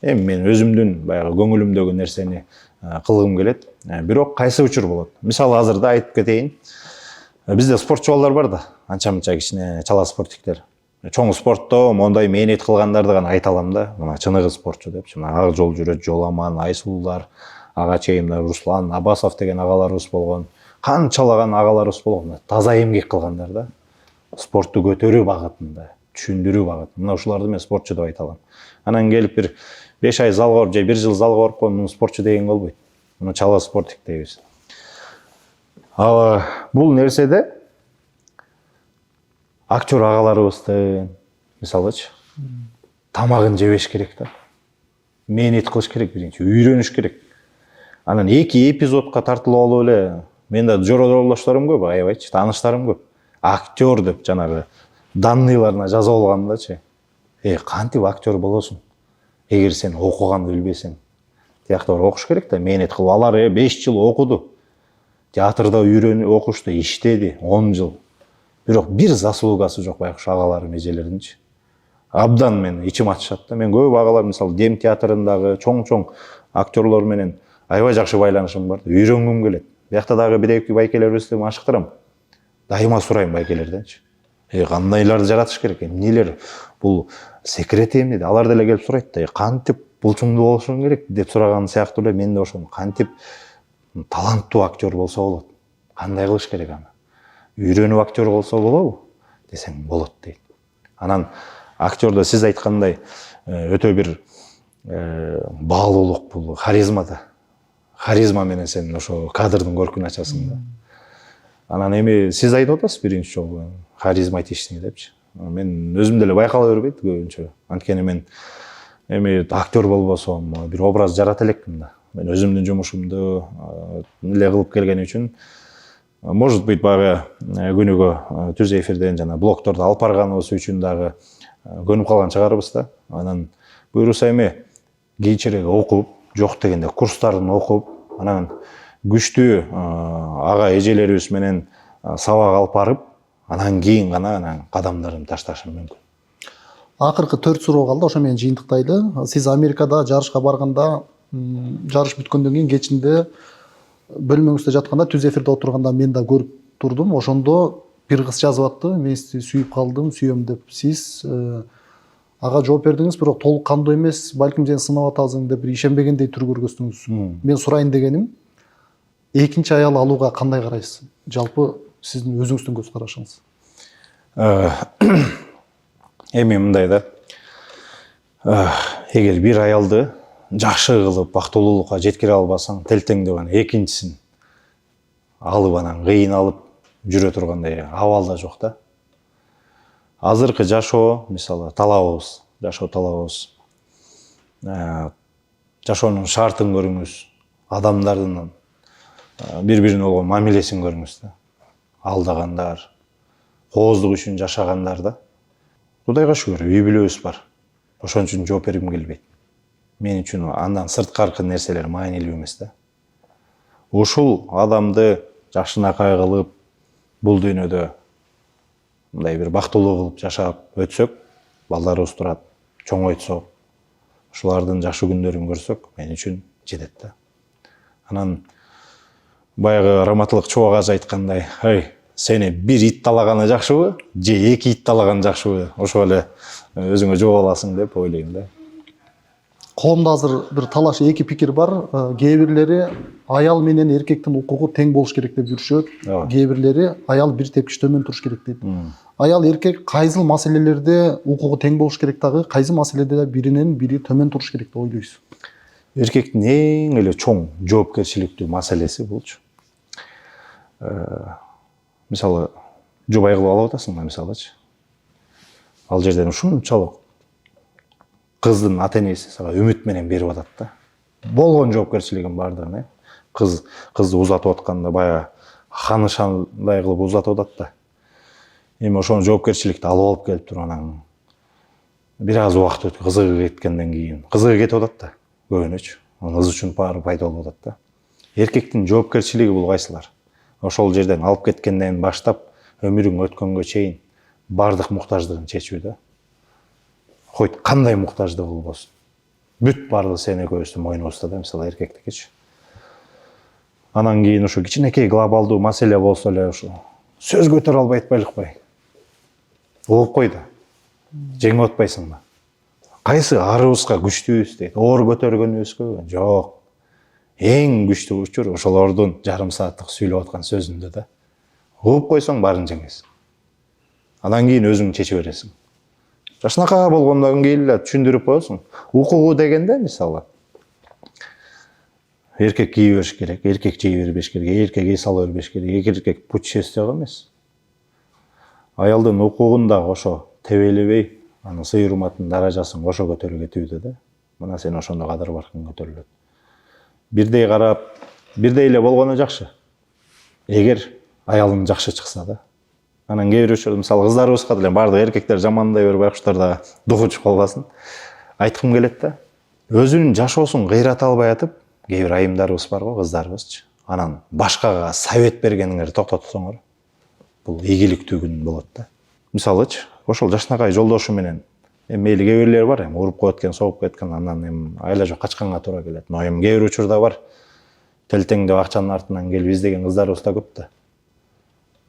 мен өзүмдүн баягы көңүлүмдөгү нерсени кылгым келет. Бирок кайсы учур болот? Мисалы азырда айтып кетейин. Бизде спортчу балдар бар да, анча-мынча кичине чала спорттиктер. Чоң спортто мондай мээнет кылгандарды гана айта алам да. Мына чыныгы спортчу депчи. Мына Ак жол жүрөт, Жоламан, Айсулуулар, ага чейимдер, Руслан Абасов деген агаларыбыз болгон. Канчалаган агаларыбыз болгон. Таза эмгек кылгандар да. Спортту көтөрүү багытында, түшүндүрүү багытында. Мына ушуларды мен спортчу деп айта алам. Анан келип бир 5 ай залга барып, же 1 жыл залга барып койгон, муну спортчу деген болбойт. Муну чала спорттик дейбиз. Бул нерседе актер агаларыбыздын мисалычы тамагын жебеш керек да. Мээнет кылыш керек биринчи, үйрөнүш керек. Анан 2 эпизодко тартылып алып эле, менде жолдошторум көп, аябайчы, тааныштарым көп. Актер деп жанагы данныйларына жазып алгандачы. Кантип актер болосуң? Эгер сен окуганды билбесең. Тиякта окуш керек да, мээнет кылып. Алар 5 жыл окуду. Театрда үйрөнүп окушту, иштеди 10 жыл. Бирок бир заслугасы жок байкуш агаларым, эжелеринчи. Абдан мен ичим ачышат да. Мен көп агалар, мисалы, Дем театрындагы чоң актерлор менен аябай жакшы байланышым бар. Үйрөнгүм келет. Биякта дагы 1-2 байкелерибизди машыктырам. дайыма сурайм байкелерденчи. Кандайларды жаратыш керек, эмнелер бул секрет эмне дейт. Алар деле келип сурайт да, кантип булчуңдуу болушуң керек деп сураган сыяктуу эле мен да ошону кантип таланттуу актер болсо болот. Кандай кылыш керек аны? Үйрөнүп актер болсо болобу десең болот дейт. Анан актерде сиз айткандай өтө бир баалуулук бул харизма да. Харизма менен сен ошо кадрдын көркүн ачасың да. Анан эми сиз айтып атасыз биринчи жолу харизма айтыштың депчи. Мен өзүм деле байкала бербейт көбүнчө. Анткени мен эми актер болбосом, бир образ жарата элекмин да. Мен өзүмдүн жумушумду эле кылып келген үчүн, может быть, баягы күнүгө түз эфирден жана блогторду алып барганыбыз үчүн дагы көнүп калган чыгарбыз да. Анан буюрса эми кийинчерээк окуп, жок дегенде курстарын окуп, анан күчтүү ага эжелерибиз менен сабак алып барып, анан кийин гана анан кадамдарымды ташташым мүмкүн. Акыркы 4 суроо калды, ошо менен жыйынтыктайлы. Сиз Америкада жарышка барганда, жарыш бүткөндөн кийин кечинде бөлмөңүздө жатканда, түз эфирде отурганда мен да көрүп турдум. Ошондо бир кыз жазып атты, мен сизди сүйүп калдым, сүйөм деп. Сиз ага жооп бердиңиз, бирок толук кандуу эмес, балким сени сынап атасың деп бир ишенбегендей түр көргөздүңүз. Мен сурайын дегеним, экинчи аял алууга кандай карайсыз? Жалпы сиздин өзүңүздүн көз карашыңыз. Эми мындай да, эгер бир аялды жакшы кылып бактылуулукка жеткире албасаң, телтеңдеп анан экинчисин алып анан кыйналып жүрө тургандай абал да жок да. Азыркы жашоо, мисалы, талабыбыз. Жашоонун шартын көрүңүз, адамдардын бири-бирине болгон мамилесин көрүңүз да. Алдагандар, кооздук үчүн жашагандар да. Кудайга шүгүр, үй бүлөбүз бар. Ошон үчүн жооп бергим келбейт. Мен үчүн андан сырткаркы нерселер маанилүү эмес да. Ушул адамды жакшынакай кылып, бул дүйнөдө мындай бир бактылуу кылып жашап өтсөк, балдарыбыз турат, чоңойтсок, ушулардын жакшы күндөрүн көрсөк, мен үчүн жетет да. Анан баягы Раматылык Чубак айткандай, сени бир ит талаганы жакшыбы, же 2 ит талаганы жакшыбы? Ошо эле өзүңө жооп аласың деп ойлойм да. Коомдо азыр бир талаш, эки пикир бар. Кээ бирлери аял менен эркектин укугу тең болуш керек деп жүрүшөт. Кээ бирлери аял бир тепкич төмөн туруш керек дейт. Аял эркек кайсыл маселелерде укугу тең болуш керек дагы, кайсы маселеде биринен бири төмөн туруш керек деп ойлойсуз? Эркектин эң эле чоң жоопкерчиликтүү маселеси булчу. Мисалы, жубай кылып алып атасың да, мисалычы. Ал жерден ушунчалык кыздын ата-энеси сага үмүт менен берип атат да. Болгон жоопкерчилигин бардыгын, кызды узатып атканда баягы ханышандай кылып узатып атат да. Эми ошону жоопкерчиликти алып алып келип туруп анан бир аз убакыт өтүп кызыгы кеткенден кийин, кызыгы кетип атат да, көбүнөчү. Кыз үчүн баары пайда болуп атат да. Эркектин жоопкерчилиги бул кайсылар? Ошол жерден алып кеткенден баштап өмүрүң өткөнгө чейин бардык муктаждыгын чечүү да. Койт кандай муктаждык болбосун. Бүт баардыгы сен экөөбүздүн мойнубузда да, мисалы эркектикичи. Анан кийин ушу кичинекей глобалдуу маселе болсо эле ушу сөз көтөрө албай атпайлыкпай. Угуп кой да. Жеңип атпайсыңбы? Кайсы арыбызга күчтүүбүз дейт, оор көтөргөнүбүзгө? Жок. Эң күчтүү учур ошолордун жарым сааттык сүйлөп аткан сөзүндө да. Угуп койсоң баарын жеңесиң. Анан кийин өзүң чече бересиң. Жашынакай болгондон кийин эле түшүндүрүп коесуң. Укугу дегенде мисалы эркек кие бериш керек, эркек жей бербеш керек, эркек эс ала бербеш керек, эркек путешествие эмес. Аялдын укугун дагы ошо тебелебей, анын сый-урматын, даражасын ошо көтөрүп кетүүдө да. Мына сен ошондо кадыр баркың көтөрүлөт. Бирдей карап, бирдей эле болгону жакшы. Эгер аялың жакшы чыкса да. Анан кээ бир учурда мисалы кыздарыбызга деле баардык эркектер жамандай берип байкуштар да дугу чыгып калбасын. Айткым келет да. Өзүнүн жашоосун кыйрата албай атып, кээ бир айымдарыбыз бар го, кыздарыбызчы. Анан башкага совет бергениңерди токтотсоңор, бул ийгиликтүү күн болот да. Мисалычы, ошол жашынакай жолдошу менен мейли кээ бирлери бар, уруп коет экен, согуп кеткен, анан айла жок качканга туура келет. Но кээ бир учурда бар, телтеңдеп акчанын артынан келип издеген кыздарыбыз да көп да.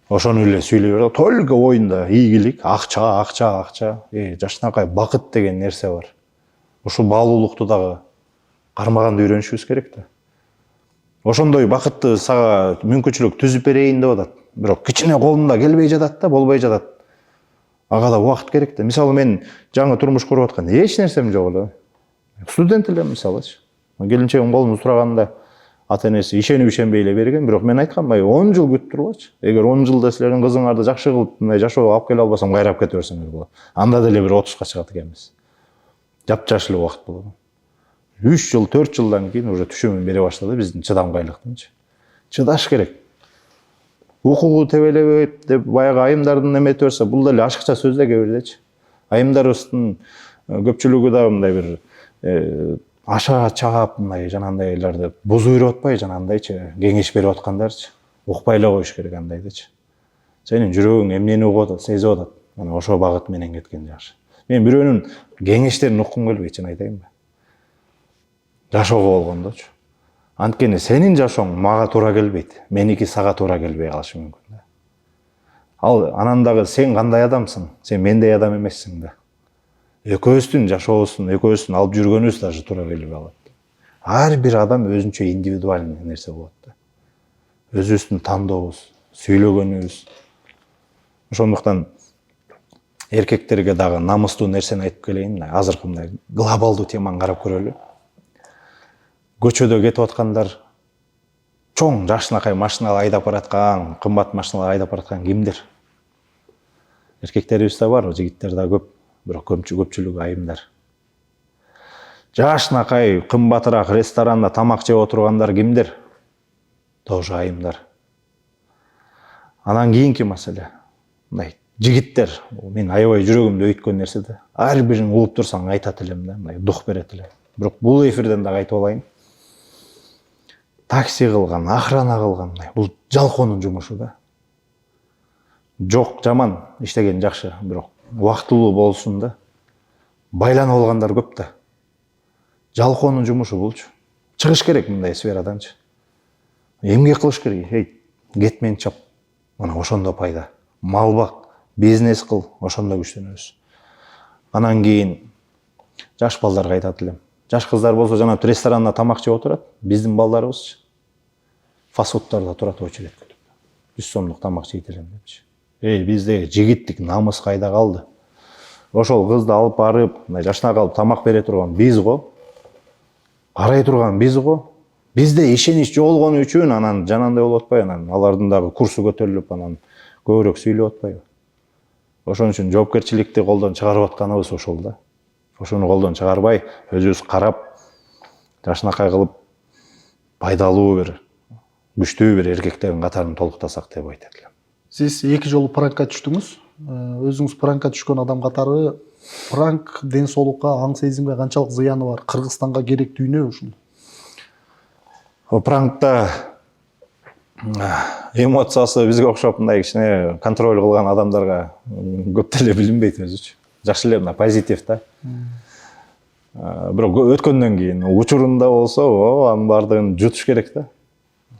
ошону эле сүйлөй берет. Только оюнда ийгилик, акча. Жашынакай бакыт деген нерсе бар. Ушул баалуулукту дагы кармаганды үйрөнүшүбүз керек да. Ошондой бакытты сага мүмкүнчүлүк түзүп берейин деп атат. Бирок кичине колунда келбей жатат да, болбой жатат. Ага да убакыт керек да. Мисалы мен жаңы турмуш куруп атканда эч нерсем жок эле. Студент элем мисалычы. Келинчегим колумду сураганда ата энеси ишенип ишенбей эле берген, бирок мен айткам, 10 жыл күтүп тургачы. Эгер 10 жылда силердин кызыңарды жакшы кылып мындай жашоого алып келе албасам, кайрап кете берсеңер болот. Анда деле бир 30га чыгат экенбиз. Жапжаш эле убакыт болот. 3 жыл, 4 жылдан кийин уже түшүмүн бере баштады биздин чыдамкайлыктынчы. Чыдаш керек. Укугу тебелебейт деп баягы айымдардын эметип берсе, бул деле ашыкча сөз да кээ-бирдечи. Айымдарыбыздын көпчүлүгү да мындай бир аша чаап мындай жанагындайларды бузуп үйрөп атпай, жанагындайчы кеңеш берип аткандарчы. Укпай эле коюш керек андайдычы. Сенин жүрөгүң эмнени угуп атат, сезип атат. Мына ошо багыт менен кеткен жакшы. Мен бирөөнүн кеңештерин уккум келбейт, чын айтайынбы. Жашоого болгондочу. Анткени сенин жашооң мага туура келбейт, меники сага туура келбей калышы мүмкүн да. Ал анан дагы сен кандай адамсың? Сен мендей адам эмессиң да. Экөөбүздүн жашообуздун, экөөбүздүн алып жүргөнүбүз даже туура келбей калат. Ар бир адам өзүнчө индивидуальный нерсе болот да. Өзүбүздүн тандообуз, сүйлөгөнүбүз. Ошондуктан эркектерге дагы намыстуу нерсени айтып келейин. Азыркы мындай глобалдуу теманы карап көрөлү. Көчөдө кетип аткандар, чоң жашынакай машиналар айдап бараткан, кымбат машиналар айдап бараткан кимдир? Эркектерибиз да бар, жигиттер да көп, бирок көпчүлүгү айымдар. Жашынакай кымбатыраак ресторанда тамак жеп отургандар кимдир? Тоже айымдар. Анан кийинки маселе. Мындай жигиттер, мен аябай жүрөгүмдү өйткөн нерсе да. Ар бирин угуп турсаң айтат элем да, мындай дух берет элем. Бирок бул эфирден дагы айтып алайын. Такси кылган, охрана кылган, бул жалкоонун жумушу да. Жок, жаман иштеген жакшы, бирок убактылуу болсун да. Байланып алгандар көп да. Жалкоонун жумушу булчу. Чыгыш керек мындай сфераданчы. Эмгек кылыш керек. Кет мен чап. Мына ошондо пайда. Мал бак, бизнес кыл, ошондо күчтөнөбүз. Анан кийин жаш балдарга айтат элем. Жаш кыздар болсо жана ресторанда тамак жеп отурат, биздин балдарыбызчы фастфудтарда турат очередь күтүп. 100 сомдук тамак жейт элем депчи. Бизде жигиттик намыс кайда калды? Ошол кызды алып барып, жашына калып тамак бере турган биз го. Карай турган биз го. Бизде ишенич жоголгону үчүн анан жанандай болуп атпайбы, анан алардын дагы курсу көтөрүлүп, анан көбүрөөк сүйлөп атпайбы. Ошон үчүн жоопкерчиликти колдон чыгарып атканыбыз ошол да. Ошону колдон чыгарбай, өзүбүз карап, жашынакай кылып, пайдалуу бир, күчтүү бир эркектердин катарын толуктасак деп айтат элем. Сиз 2 жолу пранкка түштүңүз. Өзүңүз пранкка түшкөн адам катары пранк ден соолукка, аң сезимге канчалык зыяны бар? Кыргызстанга керектүү эмне ушул? Пранкта эмоциясы бизге окшоп мындай кичине контроль кылган адамдарга көп деле билинбейт өзүчү. Жакшы эле мына позитив да. Бирок өткөндөн кийин учурунда болсо, анын бардыгын жутуш керек да.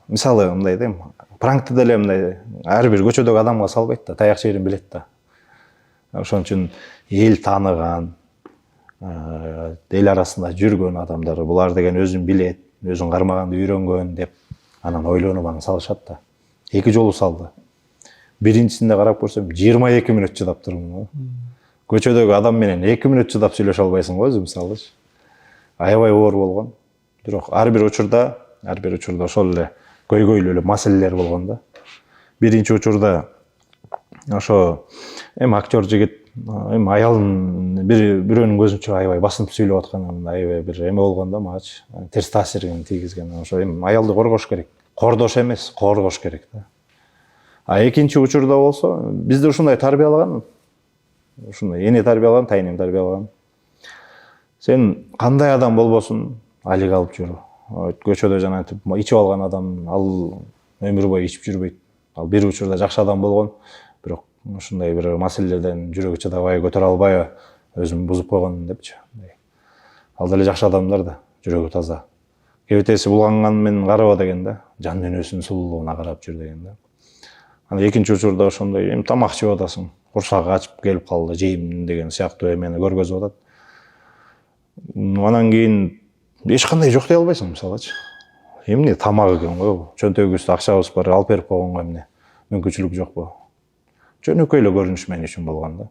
Мисалы мындай дейм, пранкты деле мындай ар бир көчөдөгү адамга салбайт да, таяк жерин билет да. Ошон үчүн эл тааныган, эл арасында жүргөн адамдар, булар деген өзүн билет, өзүн кармаганды үйрөнгөн деп анан ойлонуп аны салышат да. 2 жолу салды. Биринчисинде карап көрсөм 22 мүнөт чыдап турмун. Көчөдөгү адам менен 2 мүнөт чыдап сүйлөшө албайсың го өзү мисалычы. Аябай оор болгон. Бирок ар бир учурда ошол эле көйгөйлүү эле маселелер болгон да. Биринчи учурда ошо актер жигит аялын бирөөнүн көзүнчө аябай басынып сүйлөп аткан, аябай бир эме болгон да магачы. Терс таасирин тийгизген. Ошо аялды коргош керек. Кордош эмес, коргош керек да. Экинчи учурда болсо бизди ушундай тарбиялаган. Ушундай эне тарбиялаган, тайнем тарбиялаган. Сен кандай адам болбосун, алик алып жүрү. Көчөдө жана ичип алган адам, ал өмүр бою ичип жүрбөйт. Ал бир учурда жакшы адам болгон, бирок ушундай бир маселелерден жүрөгү чыдабай, көтөрө албай, өзүн бузуп койгон депчи. Ал деле жакшы адамдар да, жүрөгү таза. Кебетеси булганган менен караба деген да, жан дүйнөсүнүн сулуулугуна карап жүр деген да. Ана экинчи учурда ошондой эми тамак жеп атасың, курсагы ачып келип калды, жейм деген сыяктуу эмени көргөзүп атат. Анан кийин эч кандай жок дей албайсың мисалычы. Эмне тамак экен го бул. Чөнтөгүбүздө акчабыз бар, алып берип койгонго эмне мүмкүнчүлүк жокпу? Жөнөкөй эле көрүнүш мен үчүн болгон да.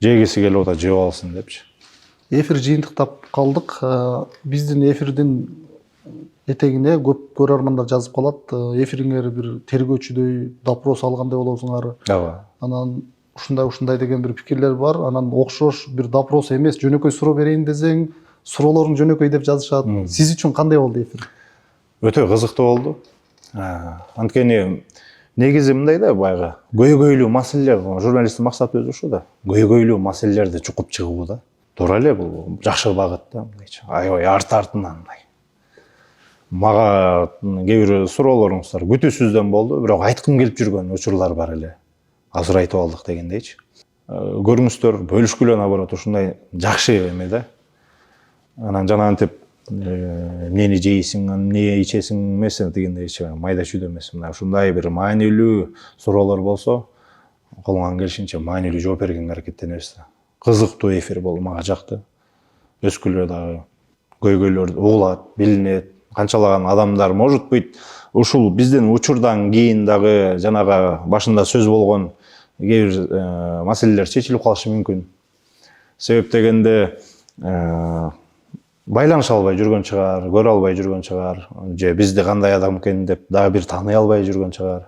Жегиси келип атат, жеп алсын депчи. Эфир жыйынтыктап калдык. Биздин эфирдин этегине көп көрөрмандар жазып калат. Эфириңер бир тергөөчүдөй допрос алгандай болосуңар. Ооба. Анан ушундай деген бир пикирлер бар. Анан окшош бир допрос эмес, жөнөкөй суроо берейин десең, суроолоруң жөнөкөй деп жазышат. Сиз үчүн кандай болду эфир? Өтө кызыктуу болду. Анткени негизи мындай да, баягы көйгөйлүү маселелер, журналисттин максаты өзү ушу да. Көйгөйлүү маселелерди чукуп чыгуу да. Туура эле бул жакшы багыт да, мындайча. Аябай артынан мындай. Мага кээ бир суроолоруңуздар күтүүсүздөн болду, бирок айткым келип жүргөн учурлар бар эле. Азыр айтып алдык дегендейчи. Көрүңүздөр, бөлүшкүлө наоборот ушундай жакшы эме да. Анан жана антип эмнени жейсиң, эмне ичесиң эмес дегендейчи, майда чүйдө эмес. Мына ушундай бир маанилүү суроолор болсо, колуңан келишинче маанилүү жооп бергенге аракеттенебиз да. Кызыктуу эфир болду, мага жакты. Өскүлө дагы көйгөйлөр угулат, билинет. Канчалаган адамдар может быть ушул биздин учурдан кийин дагы жанагы башында сөз болгон кээ бир маселелер чечилип калышы мүмкүн. Себеп дегенде байланыша албай жүргөн чыгар, көрө албай жүргөн чыгар, же бизди кандай адам экен деп дагы бир тааный албай жүргөн чыгар.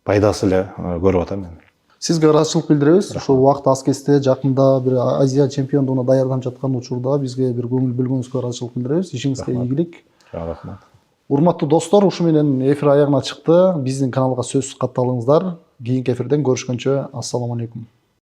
Пайдасы эле көрүп атам мен. Сизге ыраазычылык билдиребиз. Ошол убакыт аз кезде жакында бир Азия чемпиондугуна даярданып жаткан учурда бизге бир көңүл бөлгөнүңүзгө ыраазычылык билдиребиз. Ишиңизге ийгилик. Рахмат. Урматтуу достор, ушу менен эфир аягына чыкты. Биздин каналга сөзсүз катталыңыздар. Кийинки эфирден көрүшкөнчө, ассаламу алейкум.